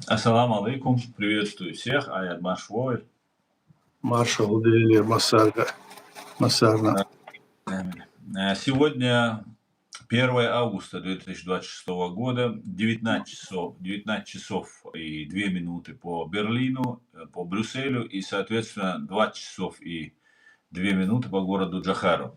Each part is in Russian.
Ассаламу алейкум, приветствую всех, Аят Машвой. Маршал Делилир Масарна. Сегодня 1 августа 2026 года, 19 часов и 2 минуты по Берлину, по Брюсселю и, соответственно, 20 часов и 2 минуты по городу Джахару.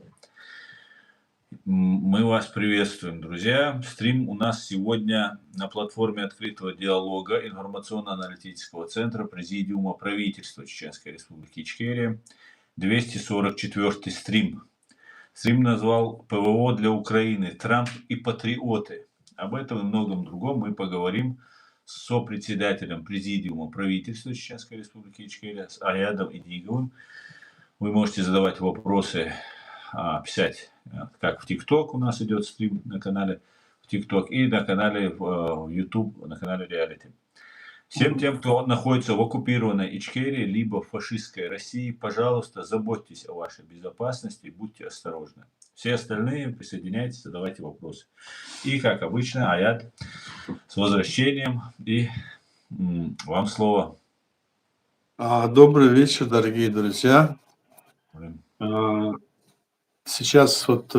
Мы вас приветствуем, друзья. Стрим у нас сегодня на платформе открытого диалога информационно-аналитического центра Президиума правительства Чеченской Республики Ичкерия. 244-й стрим. Стрим назвал «ПВО для Украины. Трамп и патриоты». Об этом и многом другом мы поговорим с сопредседателем Президиума правительства Чеченской Республики Ичкерия, с Аядом Идиговым. Вы можете задавать вопросы, писать, как в ТикТок у нас идет стрим на канале в ТикТок и на канале в YouTube, на канале Реалити. Всем тем, кто находится в оккупированной Ичкерии, либо в фашистской России, пожалуйста, заботьтесь о вашей безопасности и будьте осторожны. Все остальные присоединяйтесь, задавайте вопросы. И, как обычно, Аят, с возвращением, и вам слово. Добрый вечер, дорогие друзья. Сейчас вот,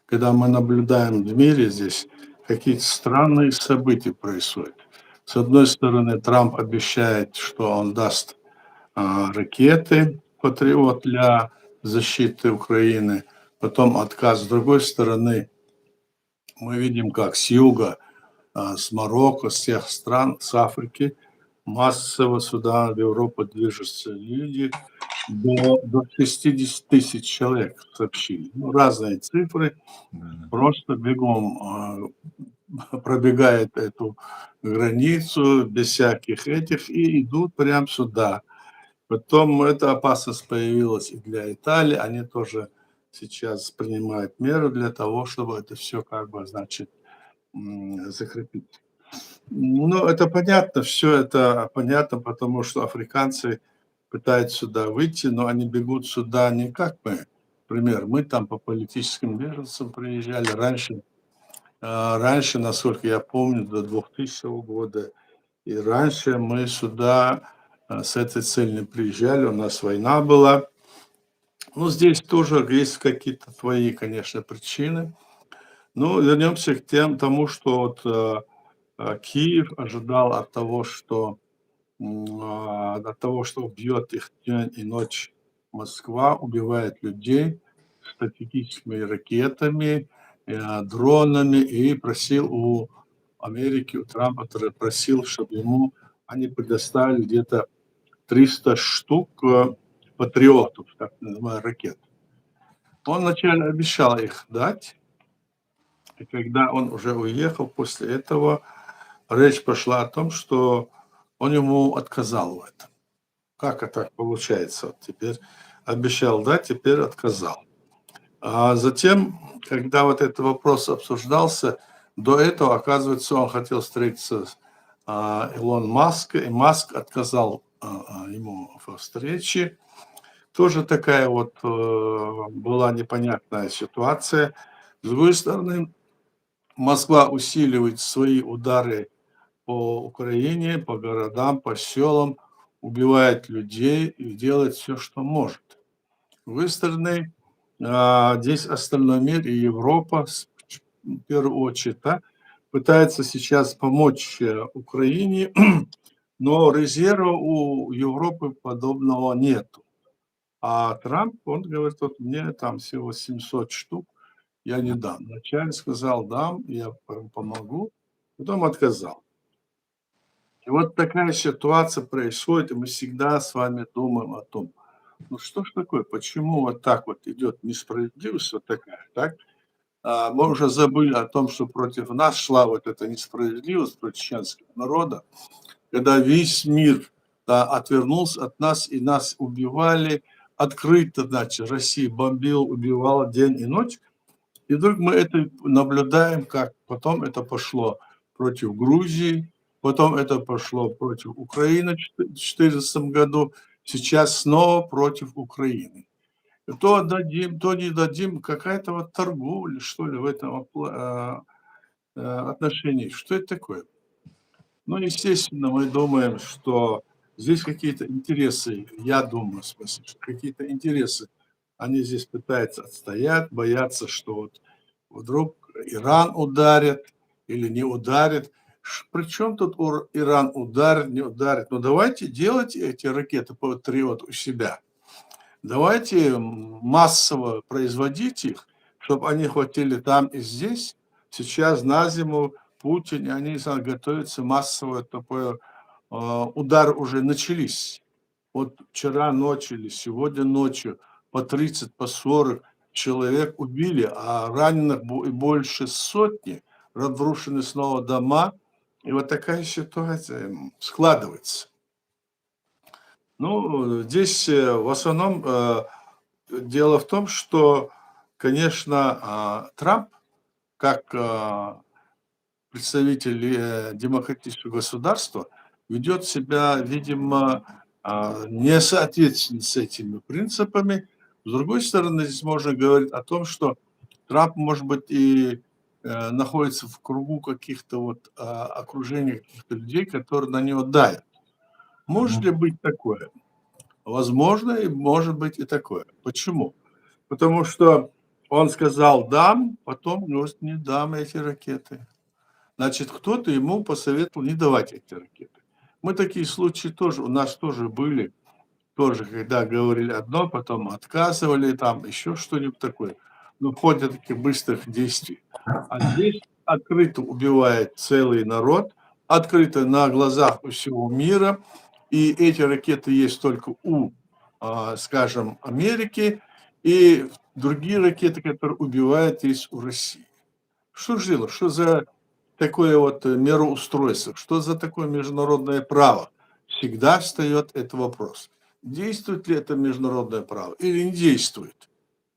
когда мы наблюдаем в мире здесь, какие-то странные события происходят. С одной стороны, Трамп обещает, что он даст ракеты «Патриот» для защиты Украины, потом отказ. С другой стороны, мы видим, как с юга, с Марокко, с всех стран, с Африки, массово сюда, в Европу, движутся люди. До 60 тысяч человек сообщили. Разные цифры. Просто бегом пробегает эту границу без всяких этих и идут прямо сюда. Потом эта опасность появилась и для Италии. Они тоже сейчас принимают меры для того, чтобы это все значит, закрепить. Ну, это понятно, все это понятно, потому что африканцы пытаются сюда выйти, но они бегут сюда не как мы. Например, мы там по политическим беженцам приезжали раньше, насколько я помню, до 2000 года. И раньше мы сюда с этой целью приезжали, у нас война была. Ну, здесь тоже есть какие-то твои, конечно, причины. Ну, вернемся к тому, что вот Киев ожидал от того, что бьет их день и ночь Москва, убивает людей стратегическими ракетами, дронами, и просил у Америки, у Трампа просил, чтобы ему они предоставили где-то 300 штук патриотов, так называемых ракет. Он вначале обещал их дать, и когда он уже уехал, после этого речь пошла о том, что он ему отказал в этом. Как это получается? Вот теперь обещал дать, теперь отказал. А затем, когда вот этот вопрос обсуждался, до этого, оказывается, он хотел встретиться с Илон Маском, и Маск отказал ему во встрече. Тоже такая вот была непонятная ситуация. С другой стороны, Москва усиливает свои удары по Украине, по городам, по селам, убивает людей и делает все, что может. С другой стороны, здесь остальной мир и Европа, в первую очередь, пытается сейчас помочь Украине, но резерва у Европы подобного нету. А Трамп, он говорит, вот мне там всего 700 штук, я не дам. Вначале сказал, дам, я помогу, потом отказал. И вот такая ситуация происходит, и мы всегда с вами думаем о том, ну что ж такое, почему вот так вот идет несправедливость вот такая, так? Мы уже забыли о том, что против нас шла вот эта несправедливость против чеченского народа, когда весь мир отвернулся от нас, и нас убивали открыто, значит, Россия бомбила, убивала день и ночь, и вдруг мы это наблюдаем, как потом это пошло против Грузии, потом это пошло против Украины в 2014 году, сейчас снова против Украины. То отдадим, то не дадим, какая-то вот торговля, что ли, в этом отношении. Что это такое? Ну, естественно, мы думаем, что здесь какие-то интересы, я думаю, в смысле, что какие-то интересы они здесь пытаются отстоять, боятся, что вот вдруг Иран ударит или не ударит. Причем тут Иран ударит, не ударит? Ну, давайте делать эти ракеты Патриот у себя. Давайте массово производить их, чтобы они хватили там и здесь. Сейчас на зиму Путин, и они готовятся массово такой удар уже начались. Вот вчера ночью или сегодня ночью по 30, по 40 человек убили, а раненых больше сотни, разрушены снова дома. И вот такая ситуация складывается. Ну, здесь в основном дело в том, что, конечно, Трамп, как представитель демократического государства, ведет себя, видимо, несоответственно с этими принципами. С другой стороны, здесь можно говорить о том, что Трамп, может быть, и находится в кругу каких-то вот окружений каких-то людей, которые на него давят. Может ли быть такое? Возможно, и может быть и такое. Почему? Потому что он сказал «дам», потом говорит «не дам эти ракеты». Значит, кто-то ему посоветовал не давать эти ракеты. Мы такие случаи тоже, у нас тоже были, тоже, когда говорили одно, потом отказывали, там еще что-нибудь такое. Ну, в ходе таких быстрых действий. А здесь открыто убивает целый народ, открыто на глазах у всего мира. И эти ракеты есть только у, скажем, Америки, и другие ракеты, которые убивают, есть у России. Что же делать? Что за такое вот мироустройство? Что за такое международное право? Всегда встает этот вопрос. Действует ли это международное право или не действует?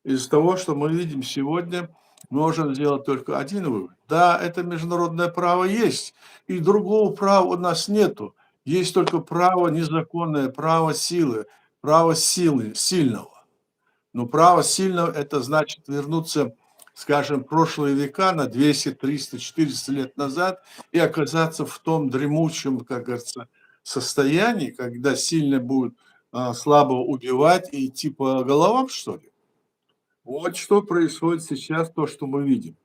Из того, что мы видим сегодня, мы можем сделать только один вывод. Да, это международное право есть, и другого права у нас нету. Есть только право незаконное, право силы, право силы, сильного. Но право сильного – это значит вернуться, скажем, в прошлые века на 200, 300, 400 лет назад и оказаться в том дремучем, как говорится, состоянии, когда сильно будет слабо убивать и идти по головам, что ли. Вот что происходит сейчас, то, что мы видим.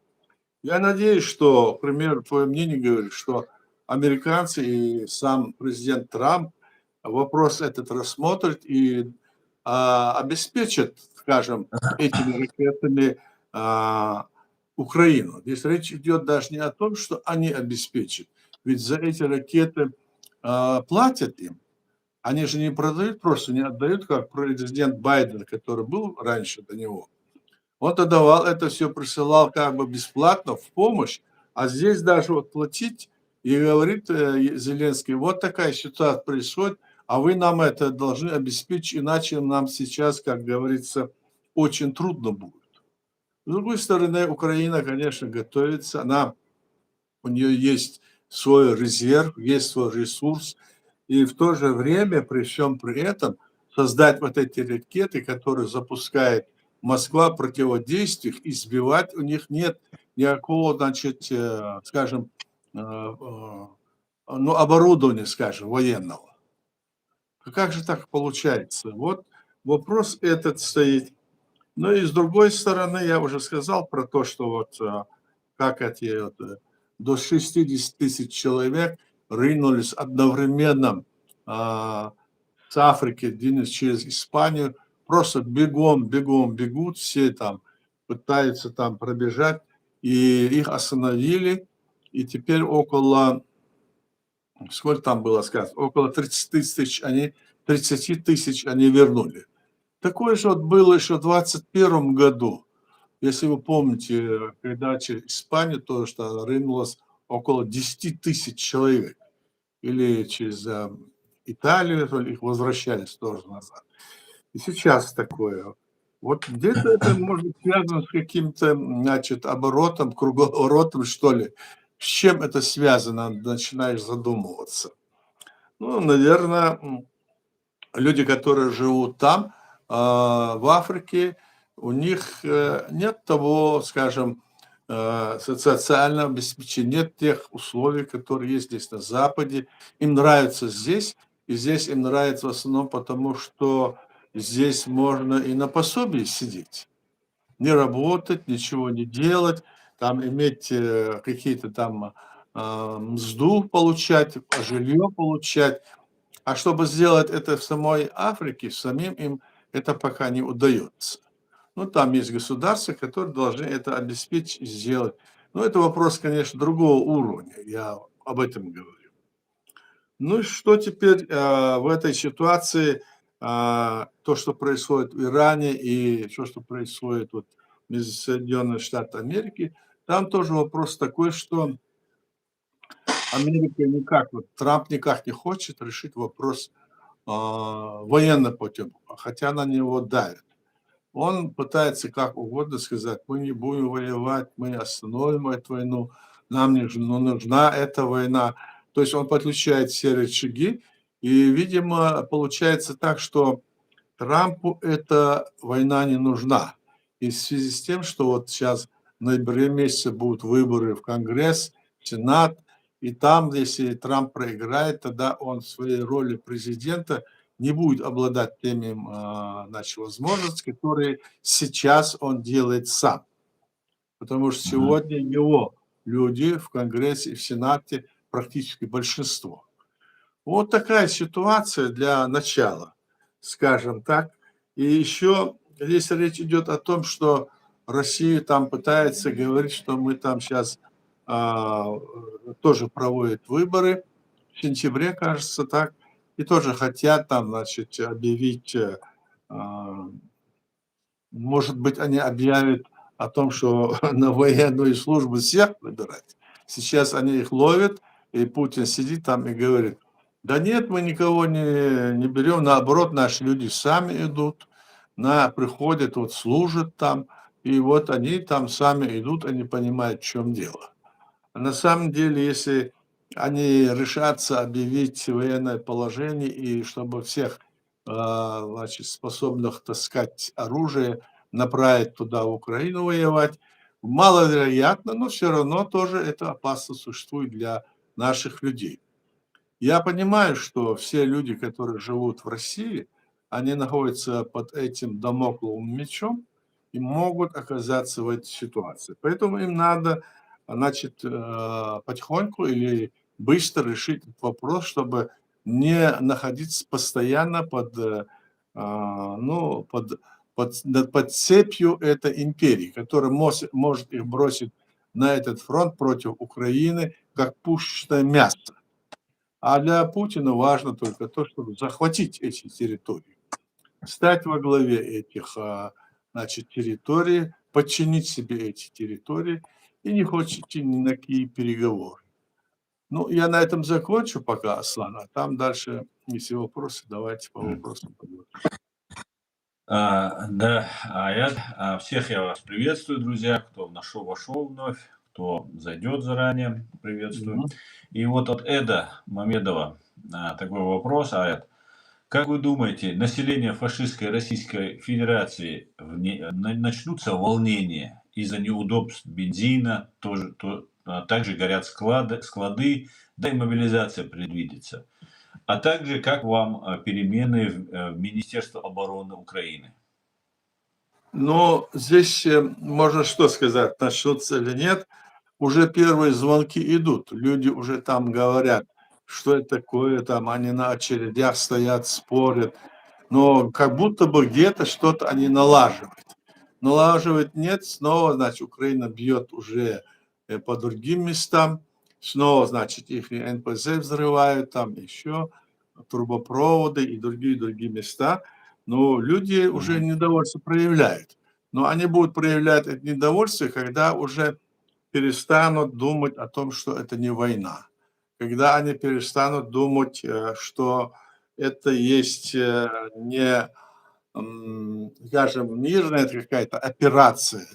Я надеюсь, что, к примеру, твое мнение говорит, что американцы и сам президент Трамп вопрос этот рассмотрят и обеспечат, скажем, этими ракетами Украину. Здесь речь идет даже не о том, что они обеспечат, ведь за эти ракеты платят им. Они же не продают, просто не отдают, как президент Байден, который был раньше до него. Он-то давал это все, присылал как бы бесплатно, в помощь, а здесь даже вот платить, и говорит Зеленский, вот такая ситуация происходит, а вы нам это должны обеспечить, иначе нам сейчас, как говорится, очень трудно будет. С другой стороны, Украина, конечно, готовится, у нее есть свой резерв, есть свой ресурс, и в то же время, при всем при этом, создать вот эти ракеты, которые запускает Москва, противодействий, и сбивать у них нет никакого, значит, скажем, ну, оборудования, скажем, военного. Как же так получается? Вот вопрос этот стоит. Ну и с другой стороны, я уже сказал про то, что вот как эти вот, до 60 тысяч человек рынулись одновременно с Африки, двинулись через Испанию, просто бегом бегут, все там пытаются там пробежать, и их остановили, и теперь около, сколько там было сказано, около 30 тысяч они вернули. Такое же вот было еще в 2021 году. Если вы помните, когда через Испанию тоже что рынулось около 10 тысяч человек. Или через Италию их возвращались тоже назад. И сейчас такое. Вот где-то это может быть связано с каким-то, значит, оборотом, круговоротом, что ли. С чем это связано, начинаешь задумываться. Ну, наверное, люди, которые живут там, в Африке, у них нет того, скажем, социального обеспечения, нет тех условий, которые есть здесь на Западе. Им нравится здесь, и здесь им нравится в основном потому, что здесь можно и на пособии сидеть, не работать, ничего не делать, там иметь какие-то там мзду получать, жилье получать. А чтобы сделать это в самой Африке, самим им это пока не удается. Ну, там есть государства, которые должны это обеспечить и сделать. Но это вопрос, конечно, другого уровня, я об этом говорю. Ну и что теперь в этой ситуации, то, что происходит в Иране и то, что происходит вот между Соединенными Штатами Америки, там тоже вопрос такой, что Америка никак, вот Трамп никак не хочет решить вопрос военным путем, хотя на него давят. Он пытается как угодно сказать: мы не будем воевать, мы остановим эту войну, нам не нужна эта война. То есть он подключает все рычаги, и, видимо, получается так, что Трампу эта война не нужна. И в связи с тем, что вот сейчас в ноябре месяце будут выборы в Конгресс, в Сенат, и там, если Трамп проиграет, тогда он в своей роли президента не будет обладать теми значит, возможностями, которые сейчас он делает сам. Потому что сегодня его люди в Конгрессе и в Сенате практически большинство. Вот такая ситуация для начала, скажем так. И еще здесь речь идет о том, что Россия там пытается говорить, что мы там сейчас тоже проводят выборы в сентябре, кажется, так, и тоже хотят там, значит, объявить, может быть, они объявят о том, что на военную службу всех выбирать. Сейчас они их ловят, и Путин сидит там и говорит: да нет, мы никого не берем, наоборот, наши люди сами идут, приходят, вот служат там, и вот они там сами идут, они понимают, в чем дело. А на самом деле, если они решатся объявить военное положение, и чтобы всех значит, способных таскать оружие направить туда, в Украину воевать, маловероятно, но все равно тоже эта опасность существует для наших людей. Я понимаю, что все люди, которые живут в России, они находятся под этим дамокловым мечом и могут оказаться в этой ситуации. Поэтому им надо, значит, потихоньку или быстро решить этот вопрос, чтобы не находиться постоянно ну, под цепью этой империи, которая может их бросить на этот фронт против Украины, как пушечное мясо. А для Путина важно только то, чтобы захватить эти территории, стать во главе этих, значит, территорий, подчинить себе эти территории, и не хочет идти ни на какие переговоры. Ну, я на этом закончу пока, Аслан, а там дальше, если вопросы, давайте по вопросам пойдем. Да, всех я вас приветствую, друзья, кто вошел вновь, кто зайдет заранее, приветствую. И вот от Эда Мамедова такой вопрос, Аэд. Как вы думаете, население фашистской Российской Федерации начнутся волнения из-за неудобств бензина, также горят склады, да и мобилизация предвидится? А также, как вам перемены в Министерстве обороны Украины? Ну, здесь можно что сказать, начнутся или нет. Уже первые звонки идут, люди уже там говорят, что это такое, там они на очередях стоят, спорят, но как будто бы где-то что-то они налаживают. Налаживать нет, снова, значит, Украина бьет уже по другим местам, снова, значит, их НПЗ взрывают, там еще трубопроводы и другие места, но люди уже недовольство проявляют. Но они будут проявлять это недовольство, когда уже перестанут думать о том, что это не война, когда они перестанут думать, что это есть не, скажем, мирная какая-то операция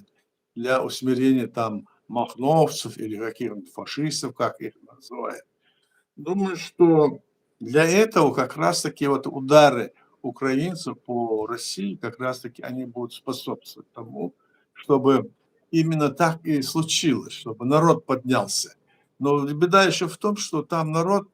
для усмирения там махновцев или каких-нибудь фашистов, как их называют. Думаю, что для этого как раз-таки вот удары украинцев по России, как раз-таки они будут способствовать тому, чтобы именно так и случилось, чтобы народ поднялся. Но беда еще в том, что там народ,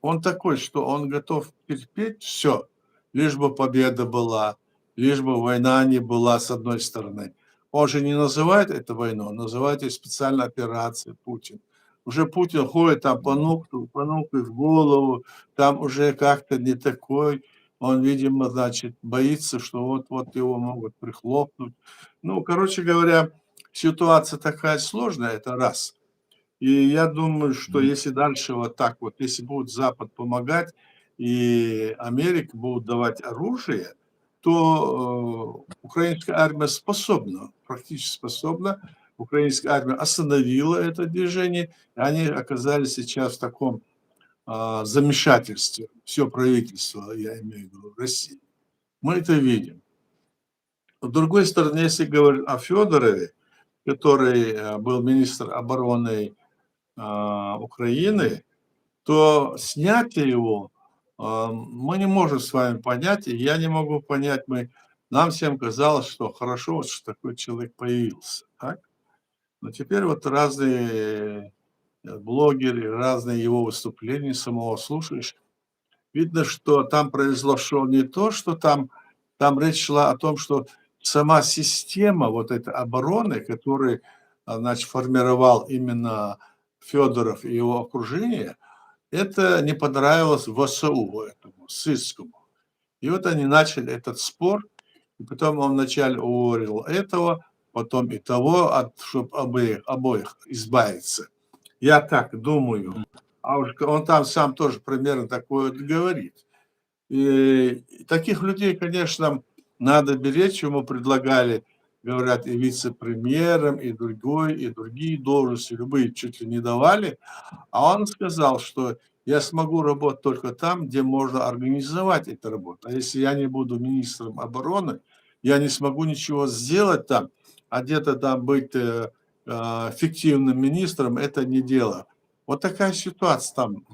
он такой, что он готов терпеть все, лишь бы победа была, лишь бы война не была с одной стороны. Он же не называет это войной, он называет ее специальной операцией Путин. Уже Путин ходит там понукает в голову, там уже как-то не такой. Он, видимо, значит, боится, что вот его могут прихлопнуть. Ну, короче говоря, ситуация такая сложная, это раз. И я думаю, что если дальше вот так вот, если будет Запад помогать и Америка будут давать оружие, то украинская армия способна, практически способна. Украинская армия остановила это движение, и они оказались сейчас в таком замешательстве, все правительство, я имею в виду, России. Мы это видим. С другой стороны, если говорить о Федорове, который был министр обороны Украины, то снятие его мы не можем с вами понять, и я не могу понять. Нам всем казалось, что хорошо, вот, что такой человек появился. Так? Но теперь вот разные блогеры, разные его выступления самого слушаешь, видно, что там произошло не то, что там речь шла о том, что сама система вот этой обороны, которую, значит, формировал именно Федоров и его окружение, это не понравилось ВСУ, этому сысскому. И вот они начали этот спор, и потом он вначале уговорил этого, потом и того, чтобы обоих избавиться. Я так думаю. А уж он там сам тоже примерно такое говорит. И таких людей, конечно, надо беречь. Ему предлагали, говорят, и вице-премьером, и другие должности, любые чуть ли не давали. А он сказал, что я смогу работать только там, где можно организовать эту работу. А если я не буду министром обороны, я не смогу ничего сделать там, а где-то там быть фиктивным министром – это не дело. Вот такая ситуация там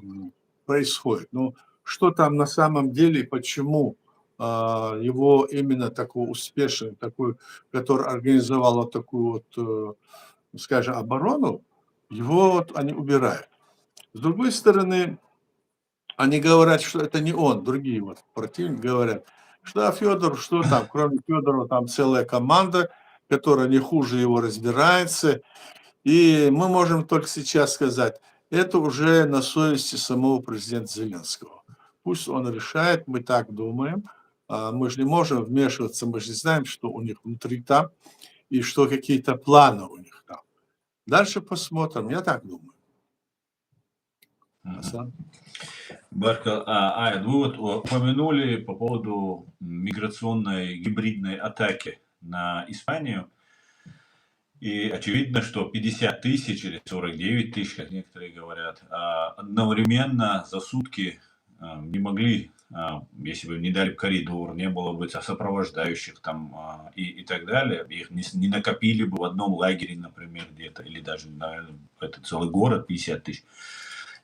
происходит. Ну, что там на самом деле, почему его именно такой успешный, такой, который организовал вот такую вот, скажем, оборону, его вот они убирают. С другой стороны, они говорят, что это не он, другие вот противники говорят, что Федор, что там, кроме Федорова, там целая команда, которая не хуже его разбирается. И мы можем только сейчас сказать, это уже на совести самого президента Зеленского. Пусть он решает, мы так думаем. Мы же не можем вмешиваться, мы же не знаем, что у них внутри там, и что какие-то планы у них там. Дальше посмотрим, я так думаю. Асан? Барка, вы вот упомянули по поводу миграционной гибридной атаки на Испанию. И очевидно, что 50 тысяч или 49 тысяч, как некоторые говорят, одновременно за сутки не могли, если бы не дали коридор, не было бы сопровождающих там и так далее, их не накопили бы в одном лагере, например, где-то, или даже, наверное, это целый город, 50 тысяч.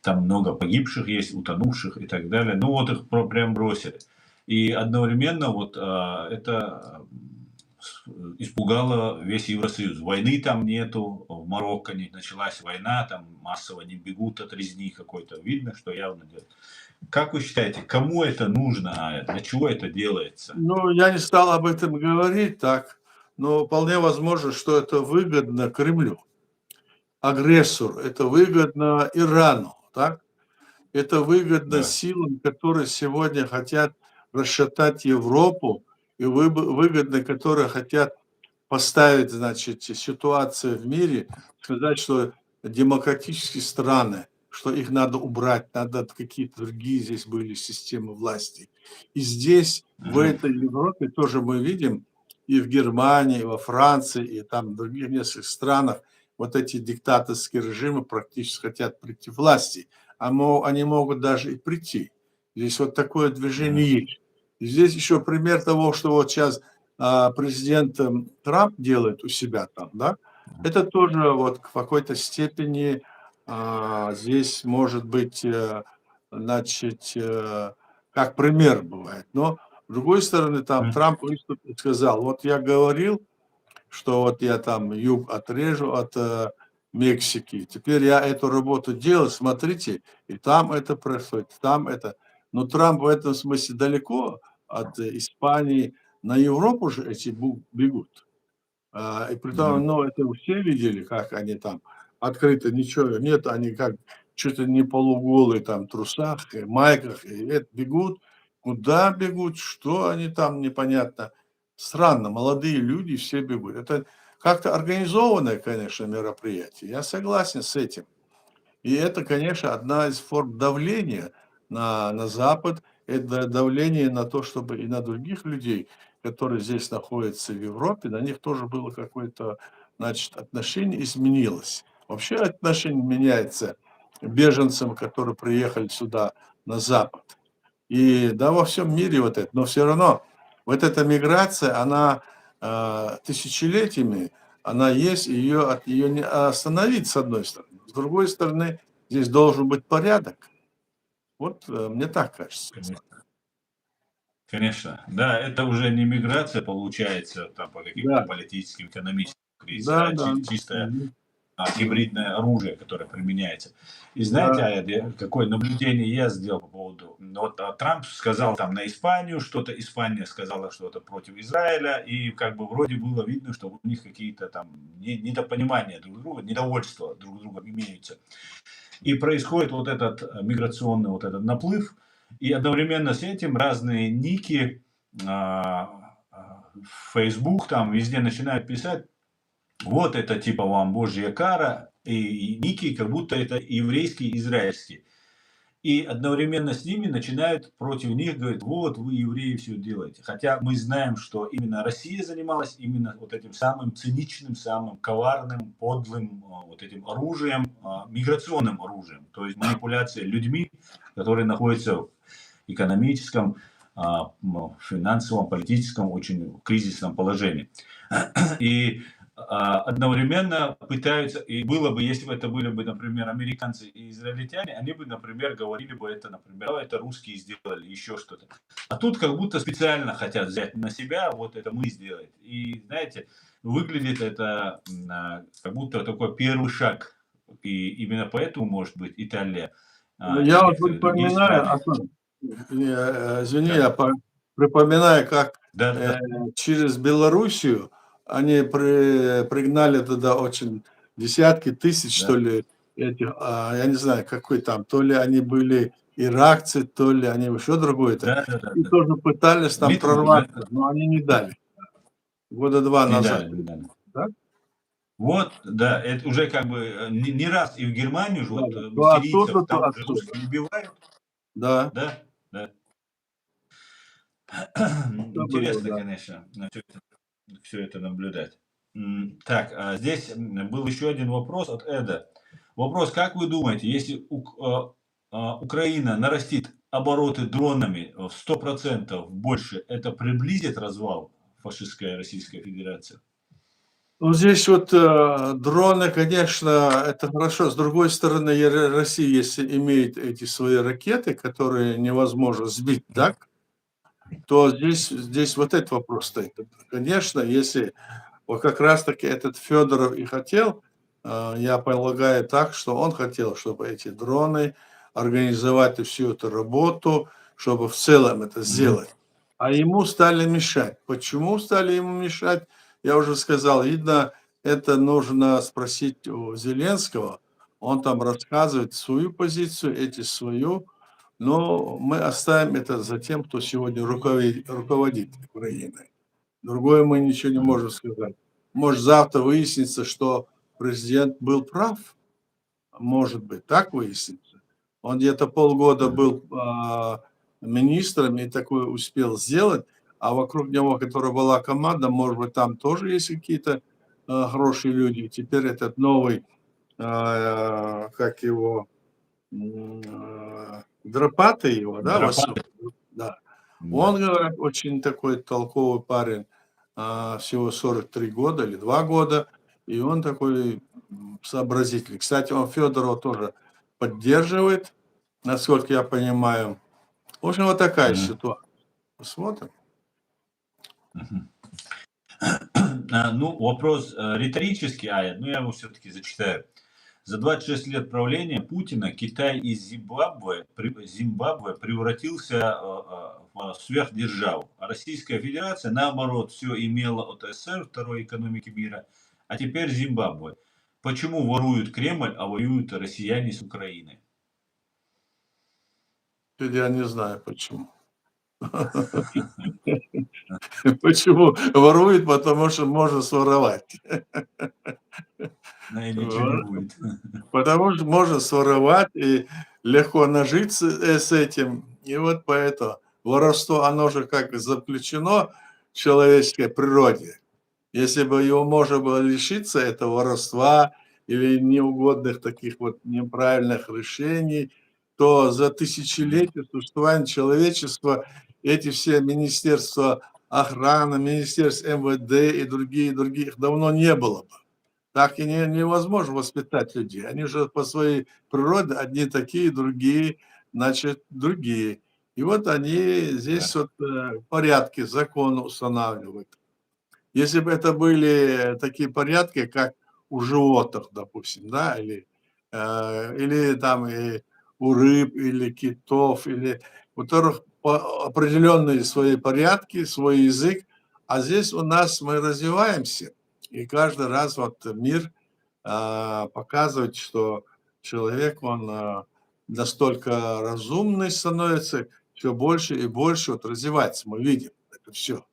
Там много погибших есть, утонувших и так далее. Ну вот их прям бросили. И одновременно вот это испугало весь Евросоюз. Войны там нету, в Марокко не началась война, там массово не бегут от резни какой-то. Видно, что явно делают. Как вы считаете, кому это нужно, для чего это делается? Ну, я не стал об этом говорить так, но вполне возможно, что это выгодно Кремлю. Агрессору, это выгодно Ирану, так? Это выгодно Да. силам, которые сегодня хотят расшатать Европу, и выгодно, которые хотят поставить, значит, ситуацию в мире, сказать, что демократические страны, что их надо убрать, надо какие-то другие здесь были системы власти. И здесь, в этой Европе тоже мы видим, и в Германии, и во Франции, и там в других нескольких странах вот эти диктаторские режимы практически хотят прийти к власти. Они могут даже и прийти. Здесь вот такое движение есть. И здесь еще пример того, что вот сейчас президент Трамп делает у себя там, да, это тоже вот в какой-то степени здесь может быть, значит, как пример бывает. Но с другой стороны, там Трамп выступил и сказал, вот я говорил, что вот я там юг отрежу от Мексики. Теперь я эту работу делаю, смотрите, и там это происходит, там это. Но Трамп в этом смысле далеко от Испании, на Европу же эти бегут. И при том, ну, это все видели, как они там открыто, ничего нет, они как что-то не полуголые там трусах, и майках, и бегут. Куда бегут, что они там, непонятно. Странно, молодые люди все бегут. Это как-то организованное, конечно, мероприятие. Я согласен с этим. И это, конечно, одна из форм давления на Запад, это давление на то, чтобы и на других людей, которые здесь находятся в Европе, на них тоже было какое-то, значит, отношение изменилось. Вообще отношение меняется к беженцам, которые приехали сюда на Запад. И да, во всем мире вот это, но все равно вот эта миграция, она тысячелетиями, она есть, и ее не остановить с одной стороны. С другой стороны, здесь должен быть порядок. Вот мне так кажется. Конечно. Конечно. Да, это уже не миграция получается там по каким-то Да, политическим, экономическим кризисам, да, а да. чистое Мгм. гибридное оружие, которое применяется. И знаете, Да, какое наблюдение я сделал по поводу... Вот Трамп сказал там на Испанию что-то, Испания сказала что-то против Израиля, и как бы вроде было видно, что у них какие-то там недопонимания друг друга, недовольства друг друга имеются. И происходит вот этот миграционный вот этот наплыв, и одновременно с этим разные ники, в Facebook, там везде начинают писать, вот это типа вам Божья кара, и ники как будто это еврейские, израильские. И одновременно с ними начинают против них говорить, вот вы, евреи, все делаете. Хотя мы знаем, что именно Россия занималась именно вот этим самым циничным, самым коварным, подлым вот этим оружием, миграционным оружием. То есть манипуляция людьми, которые находятся в экономическом, финансовом, политическом очень кризисном положении. И одновременно пытаются, и было бы, если бы это были бы, например, американцы и израильтяне, они бы, например, говорили бы это, например, это русские сделали, еще что-то. А тут как будто специально хотят взять на себя, вот это мы сделать. И, знаете, выглядит это как будто такой первый шаг. И именно поэтому, может быть, Италия ну, и я вот некоторые другие припоминаю, страны. извини, Да, припоминаю, как да, да, через Белоруссию они пригнали туда очень десятки тысяч, что да, ли, этих, я не знаю, какой там, то ли они были иракцы, то ли они еще другое-то, да, да, да, и да. тоже пытались там Литвы, да, прорваться, но они не дали. Года два не назад. дали, не дали. Да? Вот, да, это уже как бы не раз и в Германию же, Да, вот да. То оттуда, сирийцев то там уже отсюда. русские убивают, Да, да, да. это было, Интересно, да. конечно, все это наблюдать. Так, здесь был еще один вопрос от Эда. Вопрос, как вы думаете, если Украина нарастит обороты дронами в 100% больше, это приблизит развал фашистской Российской Федерации? Ну, здесь вот, дроны, конечно, это хорошо. С другой стороны, Россия, если имеет эти свои ракеты, которые невозможно сбить, Мгм. так, то здесь вот этот вопрос стоит. Конечно, если вот как раз таки этот Федоров и хотел, я полагаю так, что он хотел, чтобы эти дроны организовать и всю эту работу, чтобы в целом это Мгм. сделать. А ему стали мешать. Почему стали ему мешать? Я уже сказал, видно, это нужно спросить у Зеленского. Он там рассказывает свою позицию, эти свою. Но мы оставим это за тем, кто сегодня руководит Украиной. Другое мы ничего не можем сказать. Может, завтра выяснится, что президент был прав. Может быть, так выяснится. Он где-то полгода был министром и такое успел сделать, а вокруг него, которая была команда, может быть, там тоже есть какие-то хорошие люди. И теперь этот новый, как его, Дропатый его, да, Васюк? Дропаты. Да. Да. Он, говорят, очень такой толковый парень, всего 43 года или 2 года, и он такой сообразительный. Кстати, он Федорова тоже поддерживает, насколько я понимаю. В общем, вот такая Мгм. ситуация. Посмотрим. Мгм. Ну, вопрос риторический, но я его все-таки зачитаю. За 26 лет правления Путина Китай из Зимбабве превратился в сверхдержаву, а Российская Федерация, наоборот, все имела от СССР, второй экономики мира, а теперь Зимбабве. Почему воруют Кремль, а воюют россияне с Украиной? Я не знаю почему. Почему ворует? Потому что можно своровать. И ничего не будет. Потому что можно своровать и легко нажиться с этим. И вот поэтому воровство, оно же как заключено в человеческой природе. Если бы его можно было лишиться, этого воровства или неугодных таких вот неправильных решений, то за тысячелетия существования человечества эти все министерства охраны, министерств МВД и других давно не было бы. Так и невозможно воспитать людей. Они же по своей природе одни такие, другие, значит, другие. И вот они здесь вот порядки, законы устанавливают. Если бы это были такие порядки, как у животных, допустим, да, или там и у рыб, или китов, или у которых определенные свои порядки, свой язык, а здесь у нас мы развиваемся, и каждый раз вот мир показывает, что человек, он настолько разумный становится, все больше и больше вот развивается, мы видим это все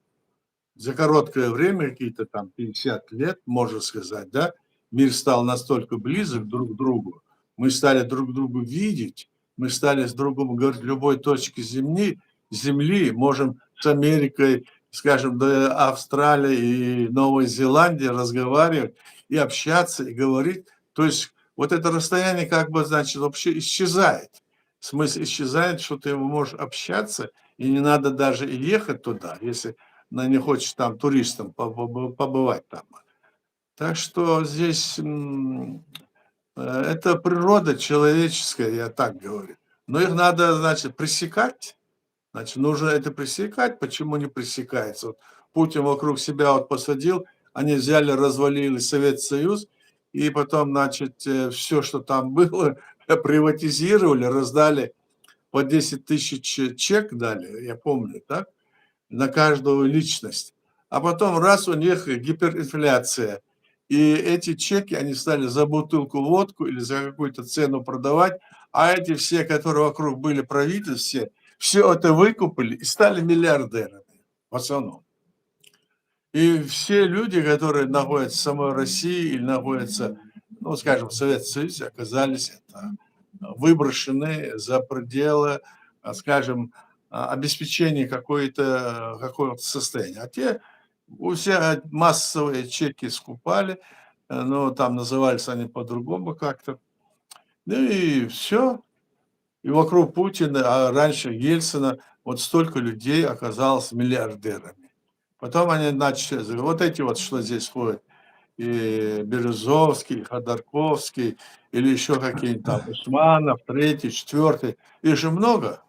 за короткое время, какие-то там 50 лет, можно сказать, да, мир стал настолько близок друг к другу, мы стали друг другу видеть, мы стали с другом говорить в любой точке земли, можем с Америкой, скажем, до Австралии и Новой Зеландии разговаривать и общаться, и говорить. То есть вот это расстояние как бы, значит, вообще исчезает. Смысл исчезает, что ты можешь общаться, и не надо даже ехать туда, если не хочешь там туристом побывать там. Так что здесь это природа человеческая, я так говорю. Но их надо, значит, пресекать. Значит, нужно это пресекать. Почему не пресекается? Вот Путин вокруг себя вот посадил, они взяли, развалили Советский Союз, и потом, значит, все, что там было, приватизировали, раздали по 10 тысяч чек дали, я помню, так? На каждую личность. А потом раз у них гиперинфляция. И эти чеки они стали за бутылку водку или за какую-то цену продавать, а эти все, которые вокруг были правительства, все это выкупили и стали миллиардерами в основном. И все люди, которые находятся в самой России или находятся, ну, скажем, в Советском Союзе, оказались выброшены за пределы, скажем, обеспечения какого-то состояния. А те все массовые чеки скупали, но там назывались они по-другому как-то. Ну и все. И вокруг Путина, а раньше Ельцина, вот столько людей оказалось миллиардерами. Потом они начали, вот эти вот, что здесь ходят, и Березовский, Ходорковский, или еще какие-нибудь там Усманов, третий, четвертый, их же много.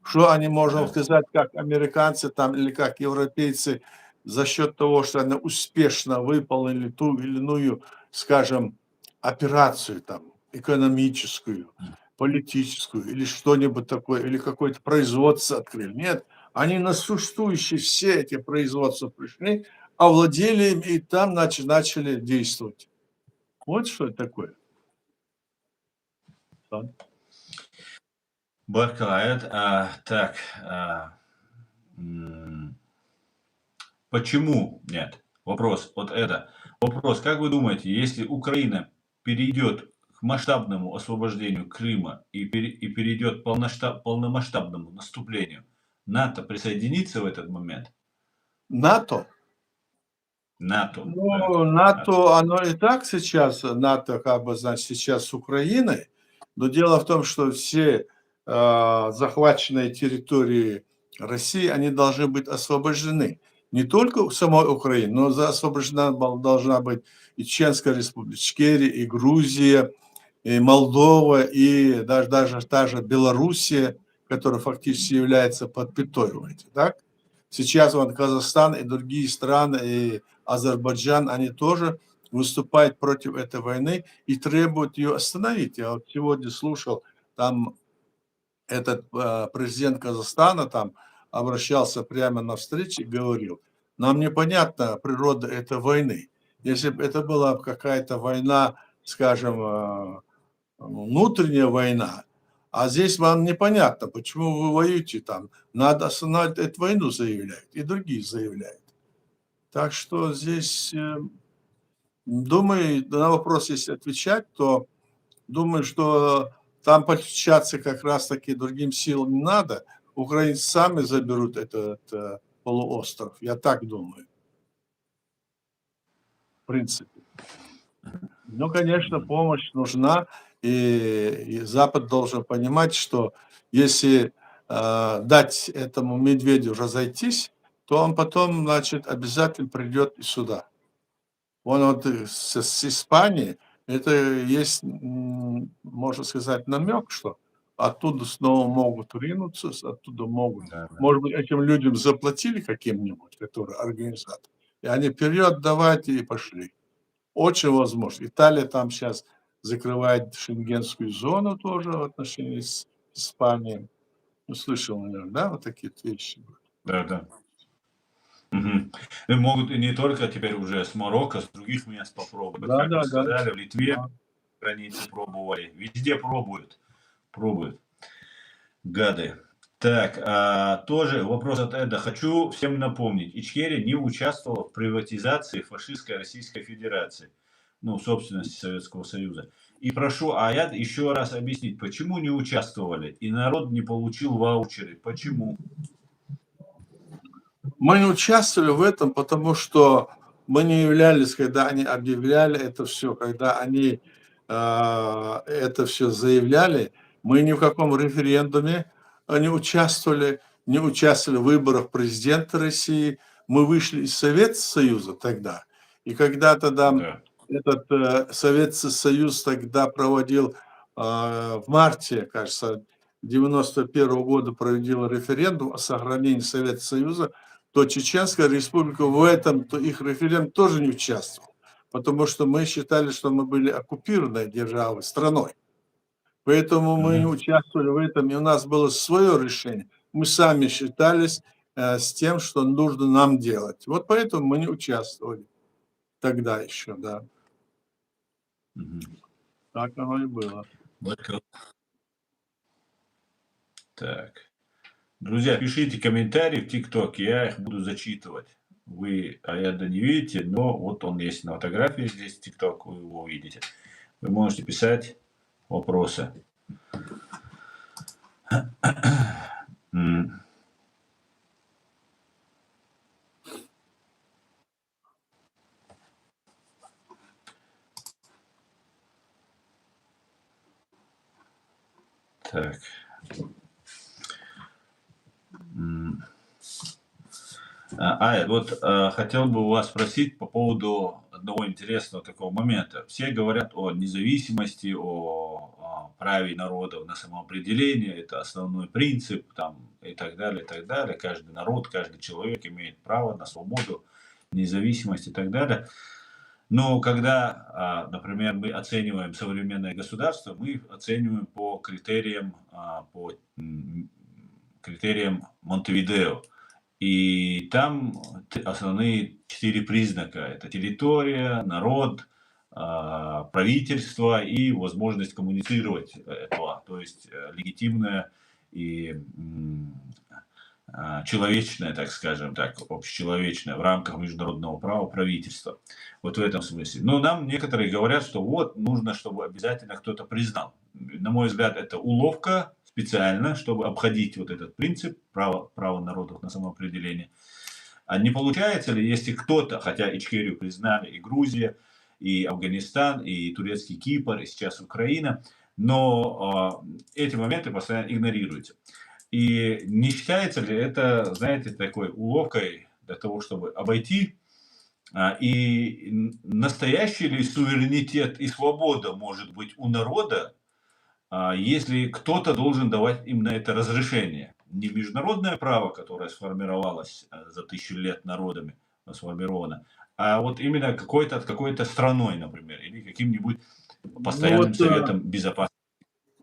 Что они, можем сказать, как американцы там или как европейцы, за счет того, что они успешно выполнили ту или иную, скажем, операцию там, экономическую, политическую или что-нибудь такое, или какое-то производство открыли. Нет, они на существующие все эти производства пришли, овладели им и там начали действовать. Вот что это такое. Баркает. Так. Почему нет? Вопрос. Вот это. Вопрос. Как вы думаете, если Украина перейдет к масштабному освобождению Крыма и перейдет к полномасштабному наступлению, НАТО присоединится в этот момент? НАТО? НАТО. Ну, НАТО, оно и так сейчас, НАТО, как бы, значит, сейчас с Украиной, но дело в том, что все захваченные территории России, они должны быть освобождены. Не только самой Украины, но освобождена должна быть и Чеченская республика, Ичкерия, и Грузия, и Молдова, и даже та же Белоруссия, которая фактически является под пятой, так? Сейчас вот Казахстан и другие страны, и Азербайджан, они тоже выступают против этой войны и требуют ее остановить. Я вот сегодня слушал, там этот президент Казахстана там обращался прямо на встрече и говорил, нам непонятна природа этой войны. Если бы это была какая-то война, скажем, внутренняя война, а здесь вам непонятно, почему вы воюете там. Надо остановить эту войну, заявляют, и другие заявляют. Так что здесь, думаю, на вопрос, если отвечать, то думаю, что там подключаться как раз-таки другим силам не надо. Украинцы сами заберут этот полуостров. Я так думаю. В принципе. Ну, конечно, помощь нужна. И Запад должен понимать, что если дать этому медведю разойтись, то он потом, значит, обязательно придет и сюда. Он вот с Испании, это есть, можно сказать, намек, что оттуда снова могут ринуться, оттуда могут. Да, да. Может быть, этим людям заплатили каким-нибудь, которые организаторы, и они вперед давайте и пошли. Очень возможно. Италия там сейчас закрывает шенгенскую зону тоже в отношении с Испанией. Ну, слышал, наверное, да, вот такие вещи. Да, да. Мгм. И могут и не только теперь уже с Марокко, с других мест попробовать. Да, Как вы да, да. сказали, в Литве Да. границы пробовали. Везде пробуют. Пробуют. Гады. Так, тоже вопрос от Эда. Хочу всем напомнить, Ичкерия не участвовала в приватизации фашистской Российской Федерации, ну, собственности Советского Союза. И прошу Аят еще раз объяснить, почему не участвовали, и народ не получил ваучеры. Почему? Мы не участвовали в этом, потому что мы не являлись, когда они объявляли это все, когда они это все заявляли, мы ни в каком референдуме не участвовали, не участвовали в выборах президента России. Мы вышли из Советского Союза тогда. И когда тогда Да. этот Советский Союз тогда проводил в марте, кажется, 91 года проводил референдум о сохранении Советского Союза, то Чеченская Республика в этом, то их референдум тоже не участвовал, потому что мы считали, что мы были оккупированной державой, страной. Поэтому мы не Мгм. участвовали в этом, и у нас было свое решение. Мы сами считались с тем, что нужно нам делать. Вот поэтому мы не участвовали тогда еще, да. Мгм. Так оно и было. Так. Друзья, пишите комментарии в ТикТоке, я их буду зачитывать. Вы Аяда не видите, но вот он есть на фотографии здесь в ТикТок, вы его увидите. Вы можете писать вопросы. М. Так. Вот хотел бы у вас спросить по поводу одного интересного такого момента. Все говорят о независимости, о праве народов на самоопределение, это основной принцип, там, и так далее, и так далее. Каждый народ, каждый человек имеет право на свободу, независимость и так далее. Но когда, например, мы оцениваем современное государство, мы оцениваем по критериям Монтевидео. И там основные 4 признака. Это территория, народ, правительство и возможность коммуницировать этого. То есть легитимное и человечное, так скажем так, общечеловечное в рамках международного права правительства. Вот в этом смысле. Но нам некоторые говорят, что вот нужно, чтобы обязательно кто-то признал. На мой взгляд, это уловка специально, чтобы обходить вот этот принцип права народов на самоопределение. А не получается ли, если кто-то, хотя Ичкерию признали и Грузия, и Афганистан, и турецкий Кипр, и сейчас Украина, но эти моменты постоянно игнорируются. И не считается ли это, знаете, такой уловкой для того, чтобы обойти, и настоящий ли суверенитет и свобода может быть у народа, если кто-то должен давать им на это разрешение? не международное право, которое сформировалось за 1000 лет народами, сформировано, а вот именно от какой-то страной, например, или каким-нибудь Ну постоянным вот, советом безопасности.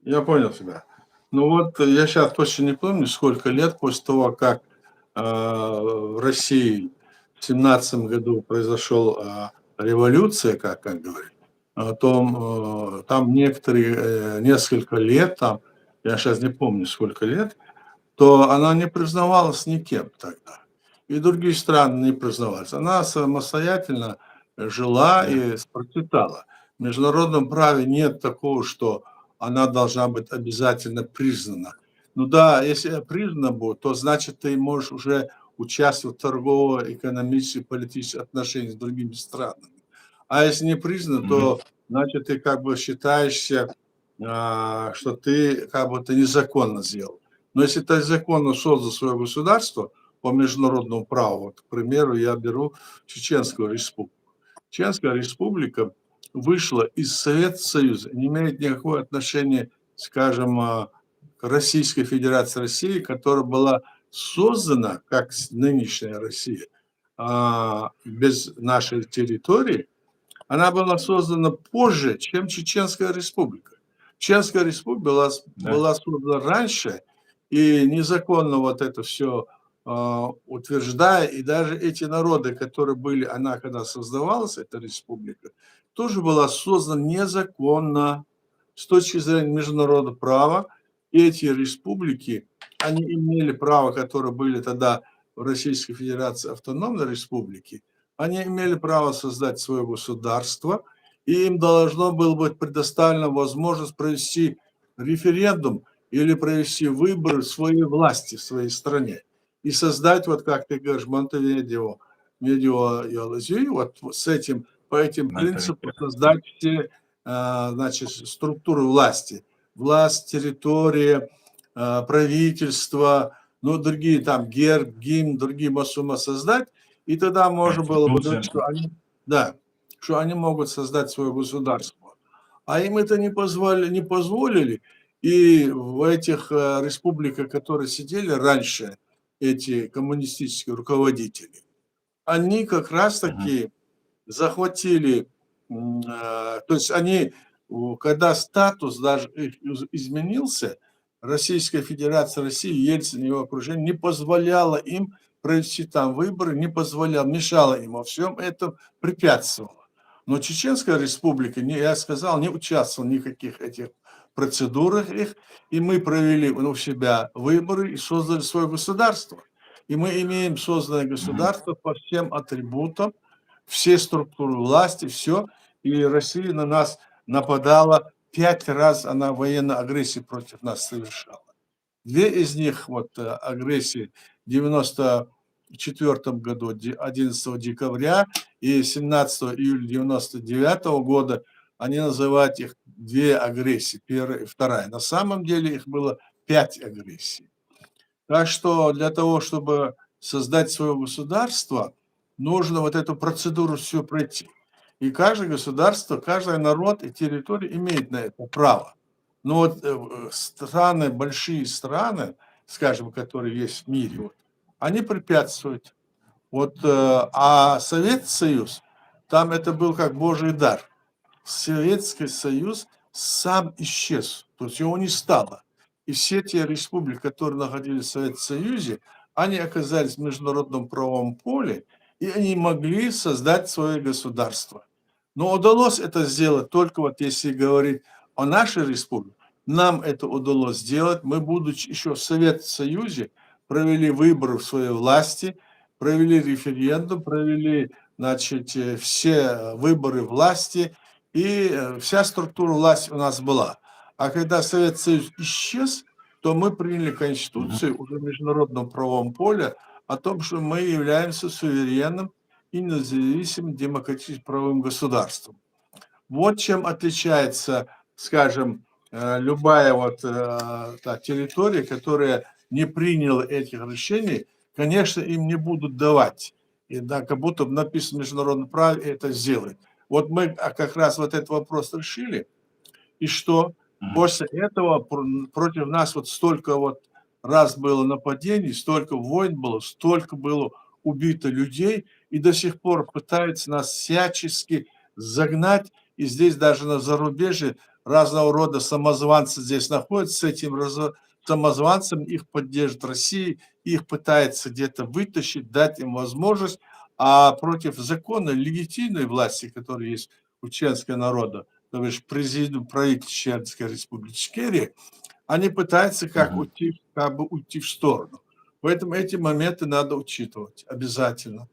я понял тебя. Ну вот, я сейчас точно не помню, сколько лет после того, как в России в 17 году произошла революция, как говорят, там несколько лет, там, я сейчас не помню, сколько лет, то она не признавалась никем тогда. И другие страны не признавались. Она самостоятельно жила Да. и процветала. В международном праве нет такого, что она должна быть обязательно признана. Ну да, если признана будет, то значит ты можешь уже участвовать в торгово-экономических, политических отношениях с другими странами. А если не признана, Мгм. то значит ты как бы считаешься, что ты как бы ты незаконно сделал. Но если ты законно создал свое государство по международному праву, вот, к примеру, я беру Чеченскую республику. Чеченская республика вышла из Советского Союза, не имеет никакого отношения, скажем, к Российской Федерации России, которая была создана, как нынешняя Россия, без нашей территории, она была создана позже, чем Чеченская республика. Чеченская республика Да. была создана раньше, и незаконно вот это все утверждая, и даже эти народы, которые были, она когда создавалась, эта республика, тоже была создана незаконно с точки зрения международного права. И эти республики, они имели право, которые были тогда в Российской Федерации автономной республики, они имели право создать свое государство, и им должно было быть предоставлена возможность провести референдум или провести выборы своей власти в своей стране и создать, вот как ты говоришь, Монтевидео, вот с этим, по этим принципам Менталитет. создать все, значит, структуры власти. Власть, территория, правительство, ну, другие там, герб, гимн, другие массума создать, и тогда можно было бы думать, Конституция. что они, да, что они могут создать свое государство. А им это не позволили. И в этих республиках, которые сидели раньше, эти коммунистические руководители, они как Мгм. раз-таки захватили, то есть они, когда статус даже их изменился, Российская Федерация России, Ельцин и его окружение не позволяло им провести там выборы, не позволял, мешало им во всем этом, препятствовало. Но Чеченская республика, я сказал, не участвовала в никаких этих процедурах их, и мы провели у себя выборы и создали свое государство. И мы имеем созданное Мгм. государство по всем атрибутам, все структуры власти, все. И Россия на нас нападала 5 раз, она военную агрессию против нас совершала. 2 из них, вот агрессии в 94 году, 11 декабря и 17 июля 99 года, они называют их 2 агрессии, первая и вторая. На самом деле их было 5 агрессий. Так что для того, чтобы создать свое государство, нужно вот эту процедуру всю пройти. И каждое государство, каждый народ и территория имеет на это право. Но вот страны, большие страны, скажем, которые есть в мире, вот, они препятствуют. Вот, а Советский Союз, там это был как Божий дар. Советский Союз сам исчез, то есть его не стало. И все те республики, которые находились в Советском Союзе, они оказались в международном правовом поле, и они могли создать свое государство. Но удалось это сделать только вот если говорить о нашей республике. Нам это удалось сделать. Мы, будучи еще в Советском Союзе, провели выборы в своей власти, провели референдум, провели, значит, все выборы власти, и вся структура власти у нас была. А когда Советский Союз исчез, то мы приняли Мгм. Конституцию уже в международном правовом поле о том, что мы являемся суверенным и независимым демократическим правовым государством. Вот чем отличается, скажем, любая вот та территория, которая не приняла этих решений, конечно, им не будут давать. И да, как будто написано в международном праве это сделать. Вот мы как раз вот этот вопрос решили, и что Мгм. после этого против нас вот столько вот раз было нападений, столько войн было, столько было убито людей, и до сих пор пытаются нас всячески загнать. И здесь даже на зарубежье разного рода самозванцы здесь находятся, с этим самозванцем их поддержит Россия, их пытается где-то вытащить, дать им возможность, а против закона легитимной власти, которая есть у чеченского народа, то есть президент правительства Чеченской Республики Ичкерия, они пытаются как бы уйти в сторону. Поэтому эти моменты надо учитывать обязательно.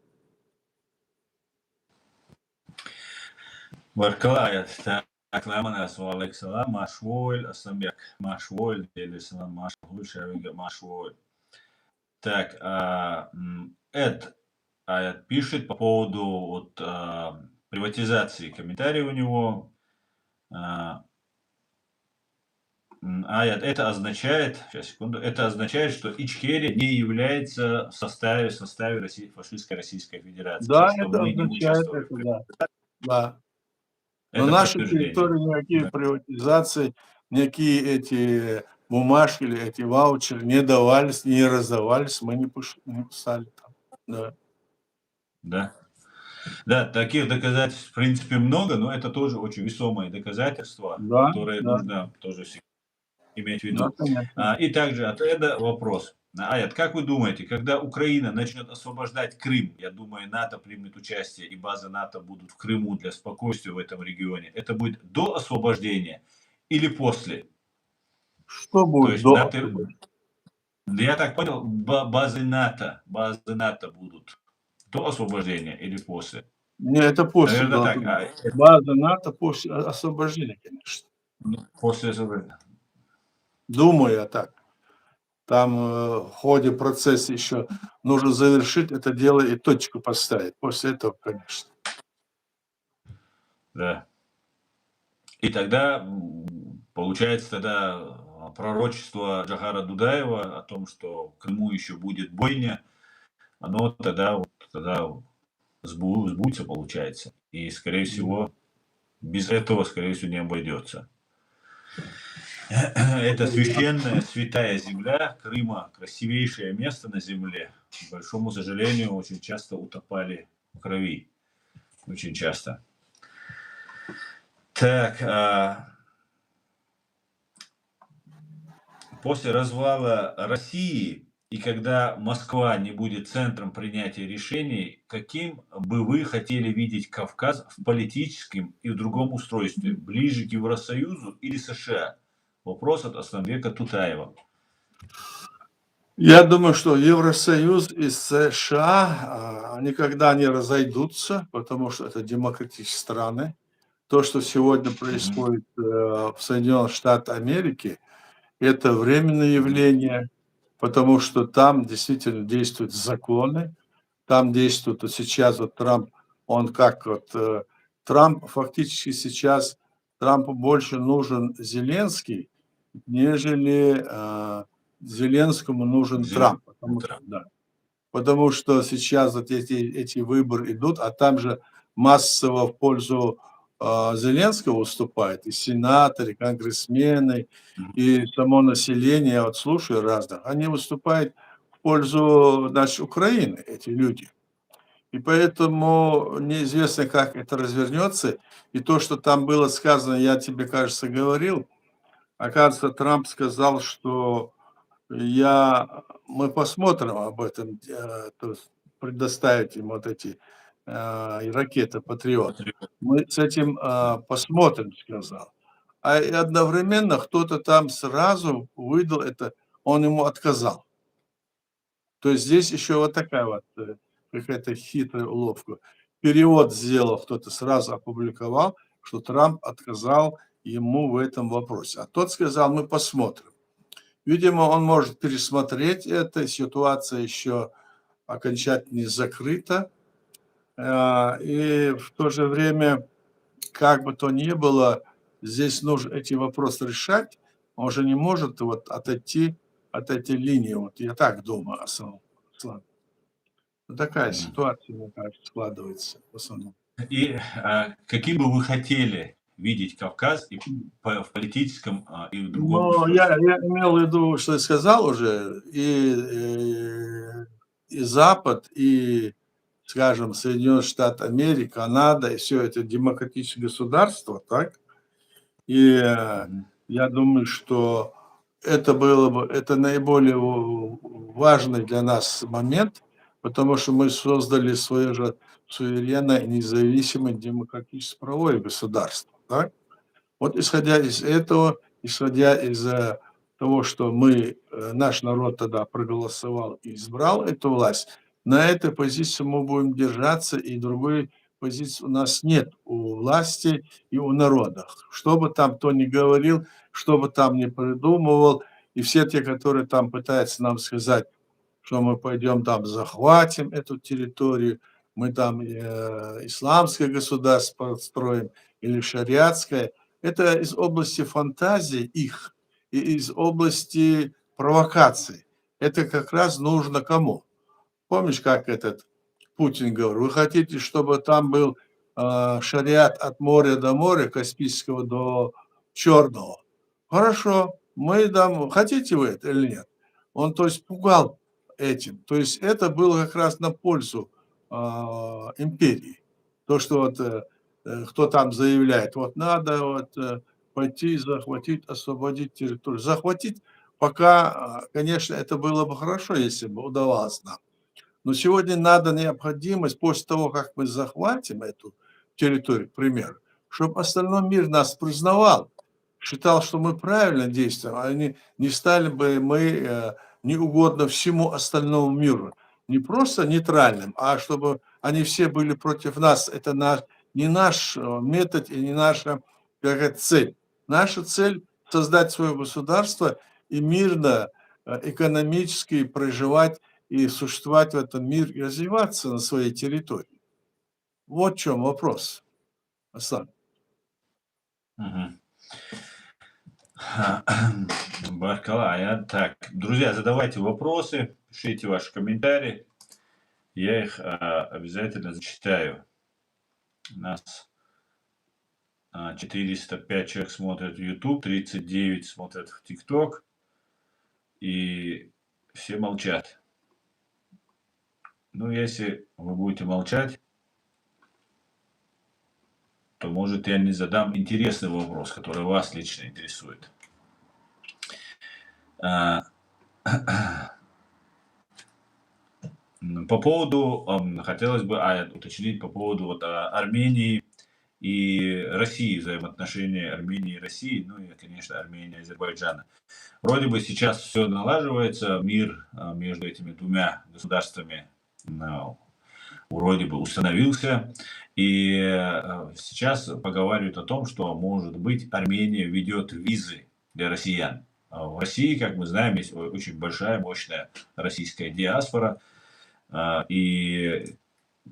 Barklājat, tā kā manās valiks lama švoļ, асамбек машволь, или салам машволь, шавига машволь. Так, Эд пишет по поводу вот, приватизации. Комментарий у него. Это означает, сейчас, секунду, это означает, что Ичкерия не является в составе фашистской Российской Федерации. Да, что это мы не означает участвовали. это, да. На Это нашей подтверждение. территории никакие Да. приватизации, никакие эти бумажки или эти ваучеры не давались, не раздавались, мы не писали там. Да. Да. Да, таких доказательств в принципе много, но это тоже очень весомые доказательства, Да, которые да, нужно тоже иметь в да, виду. конечно. И также от Эда вопрос. Аят, как вы думаете, когда Украина начнет освобождать Крым, я думаю, НАТО примет участие и базы НАТО будут в Крыму для спокойствия в этом регионе, это будет до освобождения или после? Что То будет есть до? я так понял, базы НАТО будут до освобождения или после? Не, это после Наверное, так. должно быть. База НАТО после освобождения, конечно. После освобождения. Думаю я так. Там в ходе процесса еще нужно завершить это дело и точку поставить. После этого, конечно. Да. И тогда получается пророчество Джахара Дудаева о том, что в Крыму еще будет бойня, оно тогда сбудется, получается. И, скорее всего, без этого, скорее всего, не обойдется. Это священная, святая земля Крыма, красивейшее место на земле. К большому сожалению, очень часто утопали в крови. Очень часто. Так, после развала России и когда Москва не будет центром принятия решений, каким бы вы хотели видеть Кавказ в политическом и в другом устройстве? Ближе к Евросоюзу или США? Вопрос от Асланбека Тутаева. Я думаю, что Евросоюз и США никогда не разойдутся, потому что это демократические страны. То, что сегодня происходит в Соединенных Штатах Америки, это временное явление, потому что там действительно действуют законы, там действует вот сейчас вот Трамп, он как вот Трамп фактически сейчас, Трампу больше нужен Зеленский, нежели Зеленскому нужен Трамп. Потому что сейчас вот эти выборы идут, а там же массово в пользу Зеленского выступает и сенаторы, и конгрессмены, и само население, я вот слушаю разных, они выступают в пользу, значит, Украины, эти люди. И поэтому неизвестно, как это развернется. И то, что там было сказано, я тебе, кажется, говорил, оказывается, Трамп сказал, что мы посмотрим об этом, то есть предоставить им вот эти ракеты «Патриот». Мы с этим посмотрим, сказал. А и одновременно кто-то там сразу выдал это, он ему отказал. То есть здесь еще вот такая вот какая-то хитрая уловка. Перевод сделал, кто-то сразу опубликовал, что Трамп отказал ему в этом вопросе. А тот сказал, мы посмотрим. Видимо, он может пересмотреть это, ситуация еще окончательно не закрыта. И в то же время, как бы то ни было, здесь нужно эти вопросы решать. Он же не может вот отойти от этой линии. Вот я так думаю, Аслан. Такая ситуация, мне кажется, складывается в основном. И каким бы вы хотели видеть Кавказ и в политическом и в другом Но я устройстве? имел в виду, что я сказал уже, и Запад, и, скажем, Соединенные Штаты Америки, Канада, и все это демократические государства, так? И Мгм. я думаю, что это было бы, это наиболее важный для нас момент, потому что мы создали свое же суверенное, независимое, демократическое правовое государство, так? Вот исходя из этого, исходя из того, что наш народ тогда проголосовал и избрал эту власть, на этой позиции мы будем держаться, и другой позиции у нас нет у власти и у народа. Что бы там кто ни говорил, что бы там ни придумывал, и все те, которые там пытаются нам сказать, что мы пойдем там захватим эту территорию, мы там исламское государство построим или шариатское, это из области фантазии их и из области провокаций. Это как раз нужно кому? Помнишь, как этот Путин говорил, вы хотите, чтобы там был шариат от моря до моря, Каспийского до Черного? Хорошо, мы дам, хотите вы это или нет? Он, то есть, пугал этим. То есть, это было как раз на пользу империи. То, что вот кто там заявляет, вот надо вот пойти, захватить, освободить территорию. Захватить пока, конечно, это было бы хорошо, если бы удавалось нам. Но сегодня надо необходимость, после того, как мы захватим эту территорию, к примеру, чтобы остальной мир нас признавал, считал, что мы правильно действуем, а не стали бы мы неугодно всему остальному миру. Не просто нейтральным, а чтобы они все были против нас. Это не наш метод и не наша какая цель. Наша цель – создать свое государство и мирно, экономически проживать и существовать в этом мире и развиваться на своей территории. Вот в чем вопрос, Аслан. Мгм. Баркалая. Так, друзья, задавайте вопросы, пишите ваши комментарии. Я их обязательно зачитаю. Нас 405 человек смотрят в YouTube, 39 смотрят в TikTok, и все молчат. Ну, если вы будете молчать, то, может, я не задам интересный вопрос, который вас лично интересует. А, По поводу, хотелось бы уточнить по поводу вот, Армении и России, взаимоотношения Армении и России, ну и, конечно, Армении и Азербайджана. Вроде бы сейчас все налаживается, мир между этими двумя государствами вроде бы установился. И сейчас поговаривают о том, что, может быть, Армения ведет визы для россиян. В России, как мы знаем, есть очень большая, мощная российская диаспора. И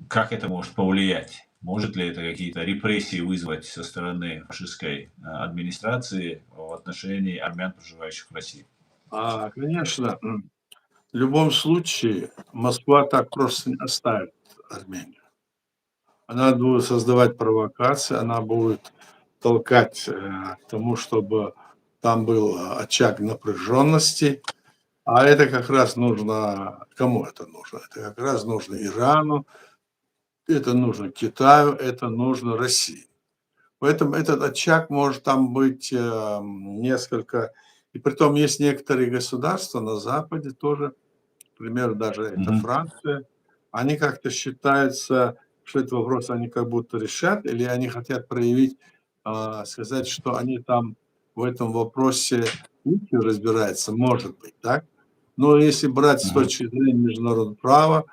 как это может повлиять? Может ли это какие-то репрессии вызвать со стороны фашистской администрации в отношении армян, проживающих в России? Конечно, в любом случае Москва так просто не оставит Армению. Она будет создавать провокации, она будет толкать к тому, чтобы там был очаг напряженности. А это как раз нужно, кому это нужно? Это как раз нужно Ирану, это нужно Китаю, это нужно России. Поэтому этот очаг может там быть несколько, и притом есть некоторые государства на Западе тоже, например, даже это Мгм. Франция, они как-то считаются, что этот вопрос они как будто решат, или они хотят проявить, сказать, что они там в этом вопросе лучше разбираются, может быть, так? Но если брать с Мгм. точки зрения международного права,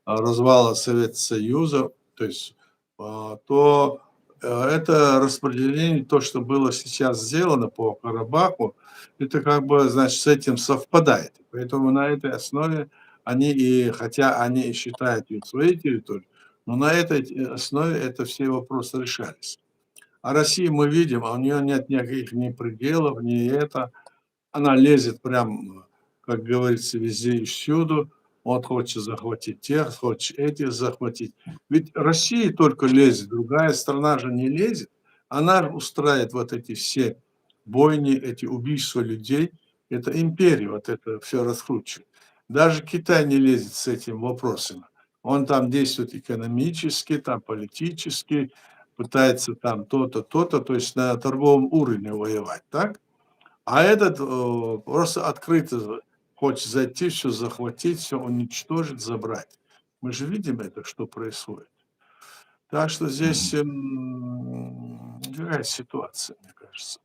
развала Советского Союза, то есть, то это распределение, то, что было сейчас сделано по Карабаху, это как бы, значит, с этим совпадает. Поэтому на этой основе они и, хотя они и считают ее своей территорией, но на этой основе это все вопросы решались. А России мы видим, а у нее нет никаких ни пределов, ни это. Она лезет прям, как говорится, везде и всюду. Он хочет захватить тех, хочет этих захватить. Ведь Россия только лезет, другая страна же не лезет. Она устраивает вот эти все бойни, эти убийства людей. Это империя вот это все раскручивает. Даже Китай не лезет с этим вопросом. Он там действует экономически, там политически, пытается там то-то, то-то, то есть на торговом уровне воевать, так? А этот просто открыто хочет зайти, все захватить, все уничтожить, забрать. Мы же видим это, что происходит. Так что здесь Мгм. другая ситуация, мне кажется.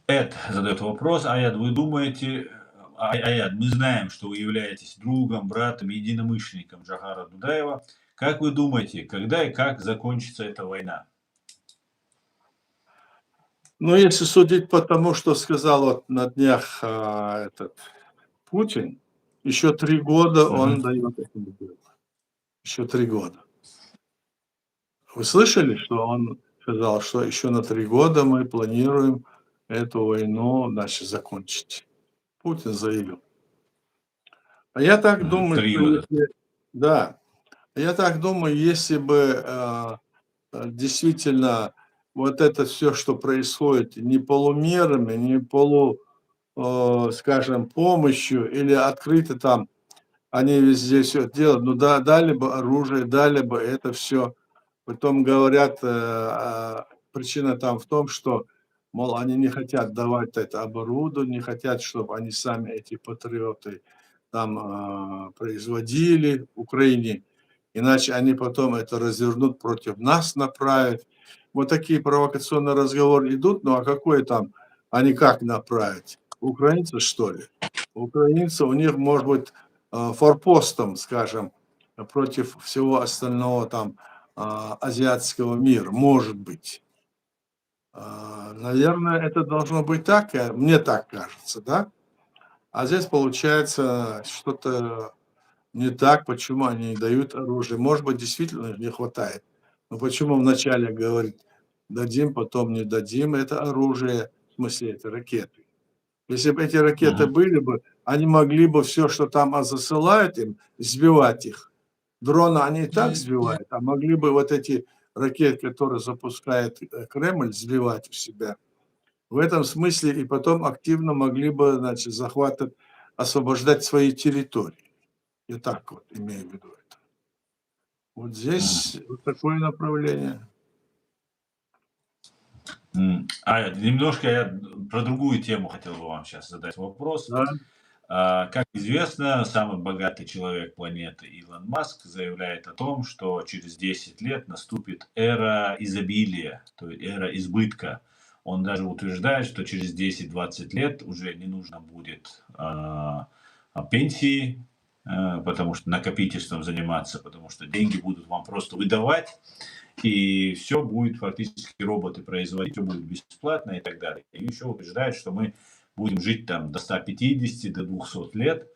Эд задает вопрос. Аяд, вы думаете, Аяд, мы знаем, что вы являетесь другом, братом, единомышленником Джахара Дудаева. Как вы думаете, когда и как закончится эта война? Ну, если судить по тому, что сказал вот на днях этот Путин, еще 3 года он Мгм. дает этому делу. Еще 3 года. Вы слышали, что он сказал, что еще на 3 года мы планируем эту войну, значит, закончить? Путин заявил. А я так Мгм. думаю, Три что года. если да, я так думаю, если бы, действительно вот это все, что происходит, не полумерами, не скажем, помощью или открыто там они везде все делают, ну да, дали бы оружие, дали бы это все. Потом говорят, причина там в том, что, мол, они не хотят давать это оборудование, не хотят, чтобы они сами, эти патриоты, там производили в Украине, иначе они потом это развернут против нас, направят. Вот такие провокационные разговоры идут, ну а какой там, они как направить? Украинцы, что ли? Украинцы, у них, может быть, форпостом, скажем, против всего остального там азиатского мира, может быть. Наверное, это должно быть так, мне так кажется, да? А здесь получается что-то не так, почему они не дают оружие. Может быть, действительно не хватает. Но почему вначале говорить дадим, потом не дадим это оружие, в смысле это ракеты. Если бы эти ракеты Мгм. были бы, они могли бы все, что там засылают им, сбивать их. Дроны они и так сбивают, а могли бы вот эти ракеты, которые запускает Кремль, сбивать у себя. В этом смысле и потом активно могли бы, значит, захватывать, освобождать свои территории. И так вот имею в виду это. Вот Мгм. здесь вот такое направление. Немножко я про другую тему хотел бы вам сейчас задать вопрос. Да, Как известно, самый богатый человек планеты Илон Маск заявляет о том, что через 10 лет наступит эра изобилия, то есть эра избытка. Он даже утверждает, что через 10-20 лет уже не нужно будет пенсии, потому что накопительством заниматься, потому что деньги будут вам просто выдавать, и все будет фактически роботы производить, все будет бесплатно и так далее. И еще утверждает, что мы будем жить там до 150, до 200 лет,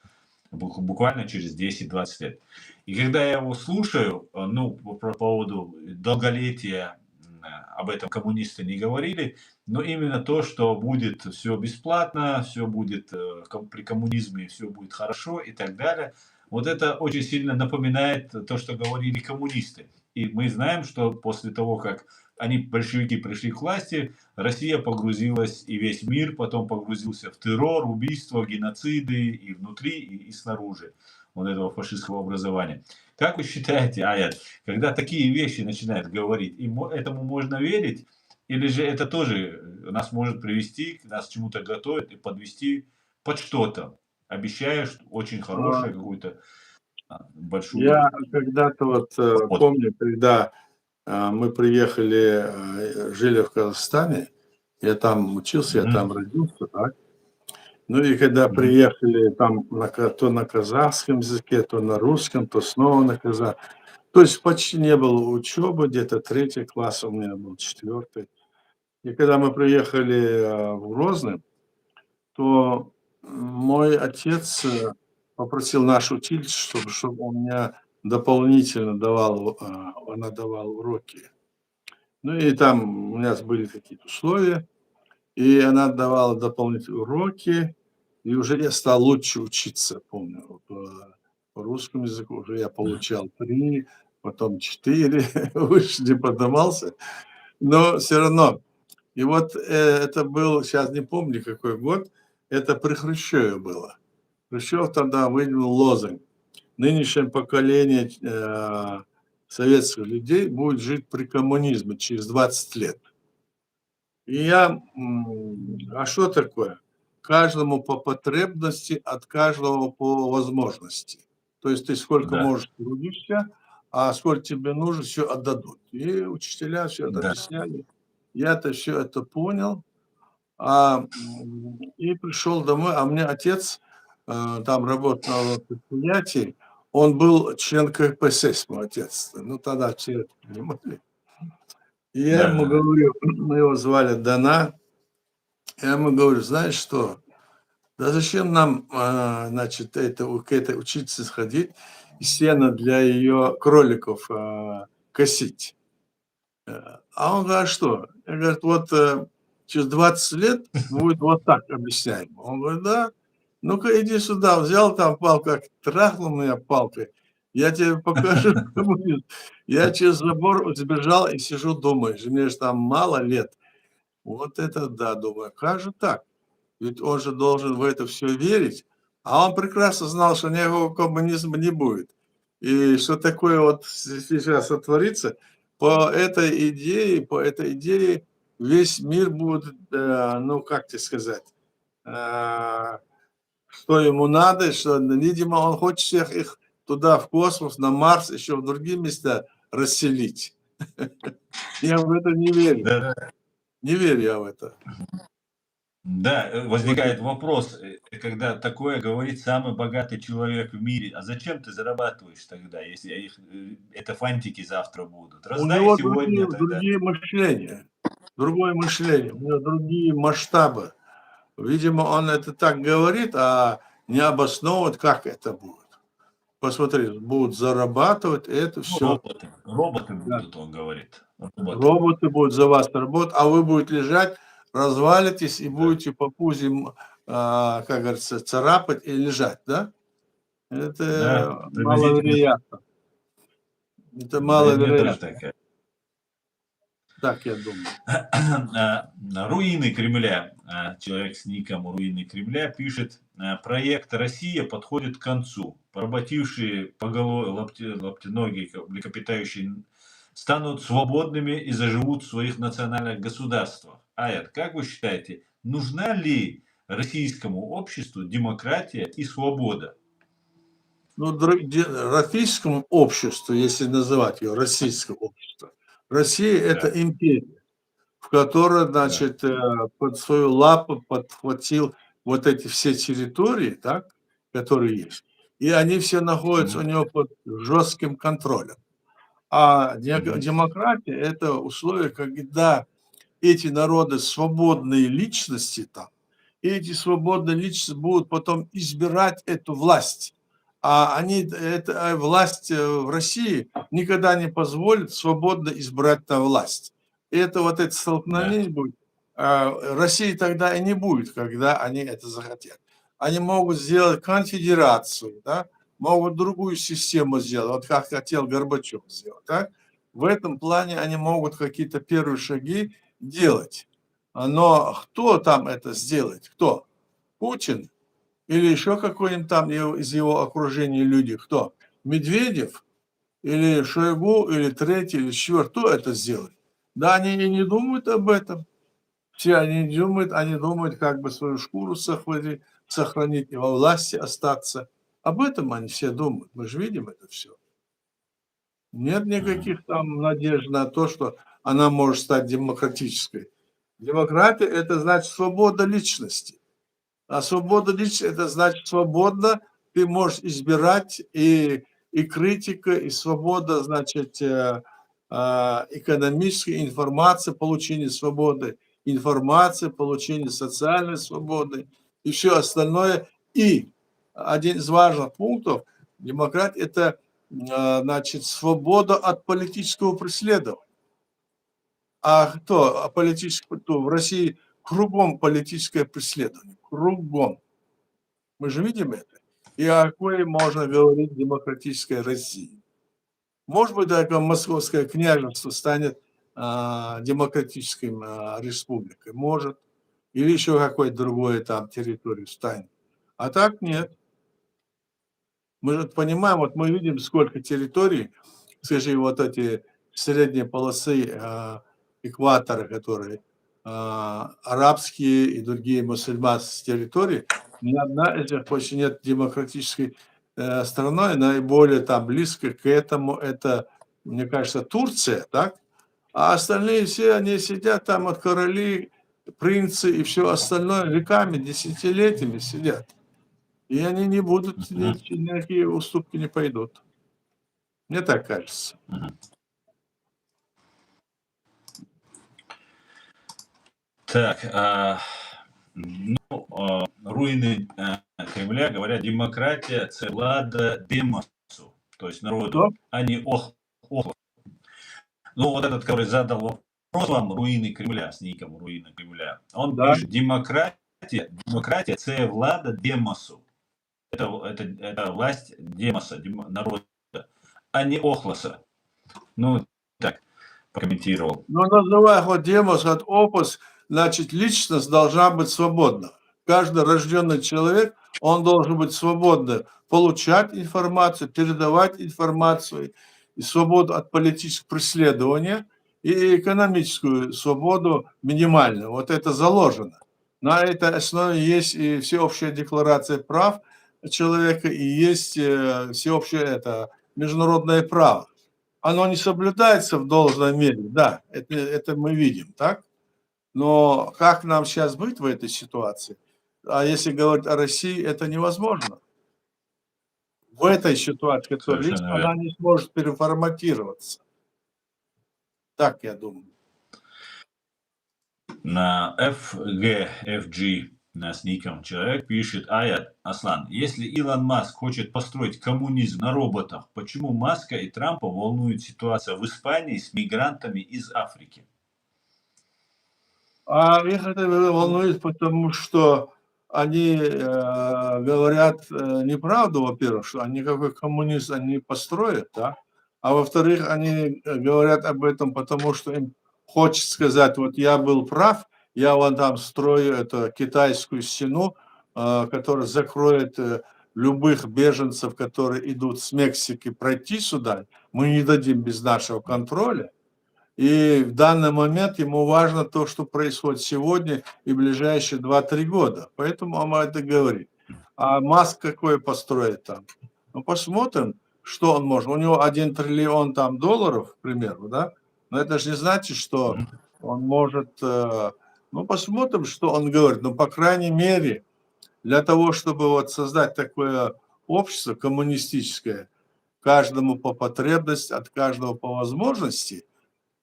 буквально через 10-20 лет. И когда я его слушаю, ну, по поводу долголетия, об этом коммунисты не говорили, но именно то, что будет все бесплатно, все будет при коммунизме, все будет хорошо и так далее, вот это очень сильно напоминает то, что говорили коммунисты. И мы знаем, что после того, как они, большевики, пришли к власти, Россия погрузилась, и весь мир потом погрузился в террор, убийства, геноциды и внутри, и снаружи вот этого фашистского образования. Как вы считаете, Аят, когда такие вещи начинают говорить, этому можно верить? Или же это тоже нас может привести, нас к чему-то готовит и подвести под что-то, обещая очень а, хорошее какую-то большую я когда-то вот поход. помню, когда мы приехали, жили в Казахстане, я там учился, я Мгм. там родился, так. Ну и когда Мгм. приехали там то на казахском языке, то на русском, то снова на казахском. То есть почти не было учебы, где-то 3 класс у меня был, 4. И когда мы приехали в Грозный, то мой отец попросил наш учитель, чтобы он меня дополнительно давал, она давала уроки. Ну и там у нас были какие-то условия, и она давала дополнительные уроки, и уже я стал лучше учиться, помню. По русскому языку уже я получал 3, потом 4, выше не поднимался, но все равно. И вот это был, сейчас не помню какой год, это при Хрущеве было. Хрущев тогда выдвинул лозунг: нынешнее поколение советских людей будет жить при коммунизме через 20 лет. И а что такое? Каждому по потребности, от каждого по возможности. То есть ты сколько Да, можешь трудишься, а сколько тебе нужно, все отдадут. И учителя все это да, объясняли. Я-то все это понял, и пришел домой, а у меня отец там работал на предприятии, он был член КПСС, мой отец. Ну, тогда все это понимали. И я да, ему да, да. говорю, мы его звали Дана, я ему говорю, знаешь что, да зачем нам, значит, к этой учиться сходить и сено для ее кроликов косить? А он говорит: "А что?" Я говорю: "Вот, через 20 лет будет вот так", объясняю ему. Он говорит: "Да? Ну-ка иди сюда". Взял там палку, как трахнул меня палкой. Я тебе покажу, что будет. Я через забор сбежал и сижу, думаю, мне же там мало лет. Вот это да, думаю, как же так? Ведь он же должен в это все верить. А он прекрасно знал, что никакого коммунизма не будет. И что такое вот сейчас сотворится, по этой идее весь мир будет, ну, как тебе сказать, э, что ему надо, что, видимо, он хочет всех их туда, в космос, на Марс, еще в другие места расселить. Я в это не верю. Да, да. Не верю я в это. Да, Вот возникает это. вопрос, когда такое говорит самый богатый человек в мире: а зачем ты зарабатываешь тогда, если это фантики завтра будут? У Раздай него другие сегодня тогда. другие мышления, другое мышление, у него другие масштабы. Видимо, он это так говорит, а не обосновывает, как это будет. Посмотри, будут зарабатывать, это Ну, все. роботы Да. будут, он говорит, роботы. Роботы будут за вас работать, а вы будете лежать, развалитесь и Да, будете по пузе, как говорится, царапать и лежать, да? да, Это приблизительно, маловероятно. Это да, и мне тоже маловероятно, так. так я думаю. Руины Кремля. Человек с ником "Руины Кремля" пишет: проект "Россия" подходит к концу. Поработившие лаптеногие млекопитающие станут свободными и заживут в своих национальных государствах. Аят, как вы считаете, нужна ли российскому обществу демократия и свобода? Ну, российскому обществу, если называть ее российское общество, Россия – это Да, империя, в которой, да. значит, под свою лапу подхватил вот эти все территории, так, которые есть, и они все находятся у Мгм, него под жестким контролем. А мгм. демократия – это условие, когда эти народы свободные личности там, и эти свободные личности будут потом избирать эту власть. А они, эта власть в России никогда не позволит свободно избрать на власть. И это вот это Да, столкновение будет. России тогда и не будет, когда они это захотят. Они могут сделать конфедерацию, да, могут другую систему сделать, вот как хотел Горбачев сделать. Так? В этом плане они могут какие-то первые шаги делать. Но кто там это сделает? Кто? Путин? Или еще какой-нибудь там из его окружения люди? Кто? Медведев? Или Шойгу? Или третий? Или четвертый? Кто это сделает? Да, они и не думают об этом. Все они думают, как бы свою шкуру сохранить и во власти остаться. Об этом они все думают. Мы же видим это все. Нет мгм. никаких там надежд на то, что она может стать демократической. Демократия – это значит свобода личности. А свобода личности – это значит свободно ты можешь избирать и критика, и свобода, значит, экономической информации, получение свободы информации, получение социальной свободы и все остальное. И один из важных пунктов демократии – это, значит, свобода от политического преследования. А кто? В России кругом политическое преследование. Кругом. Мы же видим это. И о какой можно говорить демократической России? Может быть, такое Московское княжество станет демократической республикой. Может. Или еще какой-то другой там территорию станет. А так нет. Мы же понимаем, вот мы видим, сколько территорий, скажи, вот эти средние полосы экватора, которые арабские и другие мусульманские территории, ни одна из них больше нет демократической страной, наиболее там близко к этому, это, мне кажется, Турция, так? А остальные все, они сидят там, от короли, принцы и все остальное веками, десятилетиями сидят. И они не будут, никакие уступки не пойдут. Мне так кажется. Так, руины Кремля говорят, демократия – це влада демосу, то есть народу, а не охло. Ну, вот этот, который задал вопрос вам, руины Кремля, с ником руины Кремля, он пишет, демократия – це влада демосу. Это власть демоса, народа, а не охлоса. Ну, так, прокомментировал. Ну, называя вот демос, от опус, значит, личность должна быть свободна. Каждый рожденный человек, он должен быть свободным, получать информацию, передавать информацию, и свободу от политического преследования, и экономическую свободу минимальную. Вот это заложено. На этой основе есть и всеобщая декларация прав человека, и есть всеобщее международное право. Оно не соблюдается в должной мере, да, это мы видим, так? Но как нам сейчас быть в этой ситуации? А если говорить о России, это невозможно. В этой ситуации, которая есть, она не сможет переформатироваться. Так я думаю. На FG, с ником человек пишет, Аят Аслан, если Илон Маск хочет построить коммунизм на роботах, почему Маска и Трампа волнует ситуация в Испании с мигрантами из Африки? А их это волнует, потому что они говорят неправду, во-первых, что никакой коммунизм они не построят, да? А во-вторых, они говорят об этом, потому что им хочется сказать, вот я был прав, я вон там строю эту китайскую стену, которая закроет любых беженцев, которые идут с Мексики, пройти сюда. Мы не дадим без нашего контроля. И в данный момент ему важно то, что происходит сегодня и в ближайшие 2-3 года. Поэтому он это говорит. А Маск какой построит там? Ну, посмотрим, что он может. У него 1 триллион там долларов, к примеру, да? Но это же не значит, что он может... Ну, посмотрим, что он говорит. Но, по крайней мере, для того, чтобы вот создать такое общество коммунистическое, каждому по потребности, от каждого по возможности,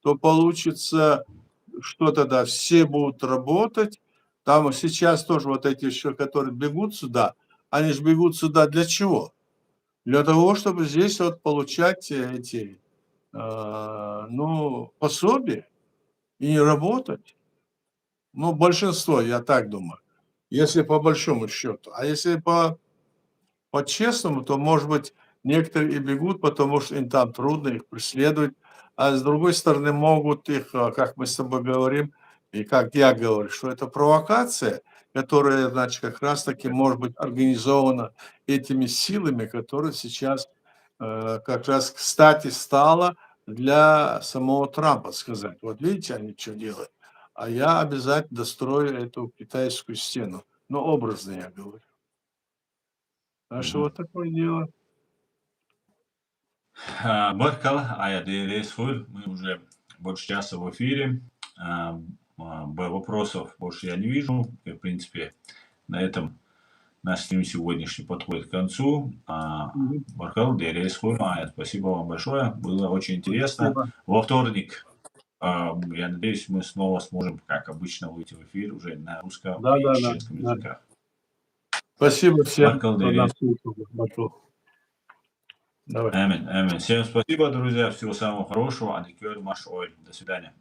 то получится, что тогда все будут работать. Там сейчас тоже вот эти еще, которые бегут сюда, они же бегут сюда для чего? Для того, чтобы здесь вот получать эти, пособия и не работать. Ну, большинство, я так думаю, если по большому счету. А если по-честному, то, может быть, некоторые и бегут, потому что им там трудно, их преследовать. А с другой стороны, могут их, как мы с тобой говорим, и как я говорю, что это провокация, которая, значит, как раз-таки может быть организована этими силами, которые сейчас как раз кстати стало для самого Трампа сказать. Вот видите, они что делают. А я обязательно дострою эту китайскую стену. Ну, образно я говорю. Так что вот такое дело. Баркал, Аят Дейрейсфуль, мы уже больше часа в эфире. Вопросов больше я не вижу. И, в принципе, на этом наш стрим сегодняшний подходит к концу. Баркал, Дейрейсфуль, Аят, спасибо вам большое. Было очень интересно. Спасибо. Во вторник, я надеюсь, мы снова сможем, как обычно, выйти в эфир уже на русском и чеченском языках. Спасибо всем, Баркал, кто нас слушал. Давай. Аминь, аминь. Всем спасибо, друзья. Всего самого хорошего. Аникер Маш Ой. До свидания.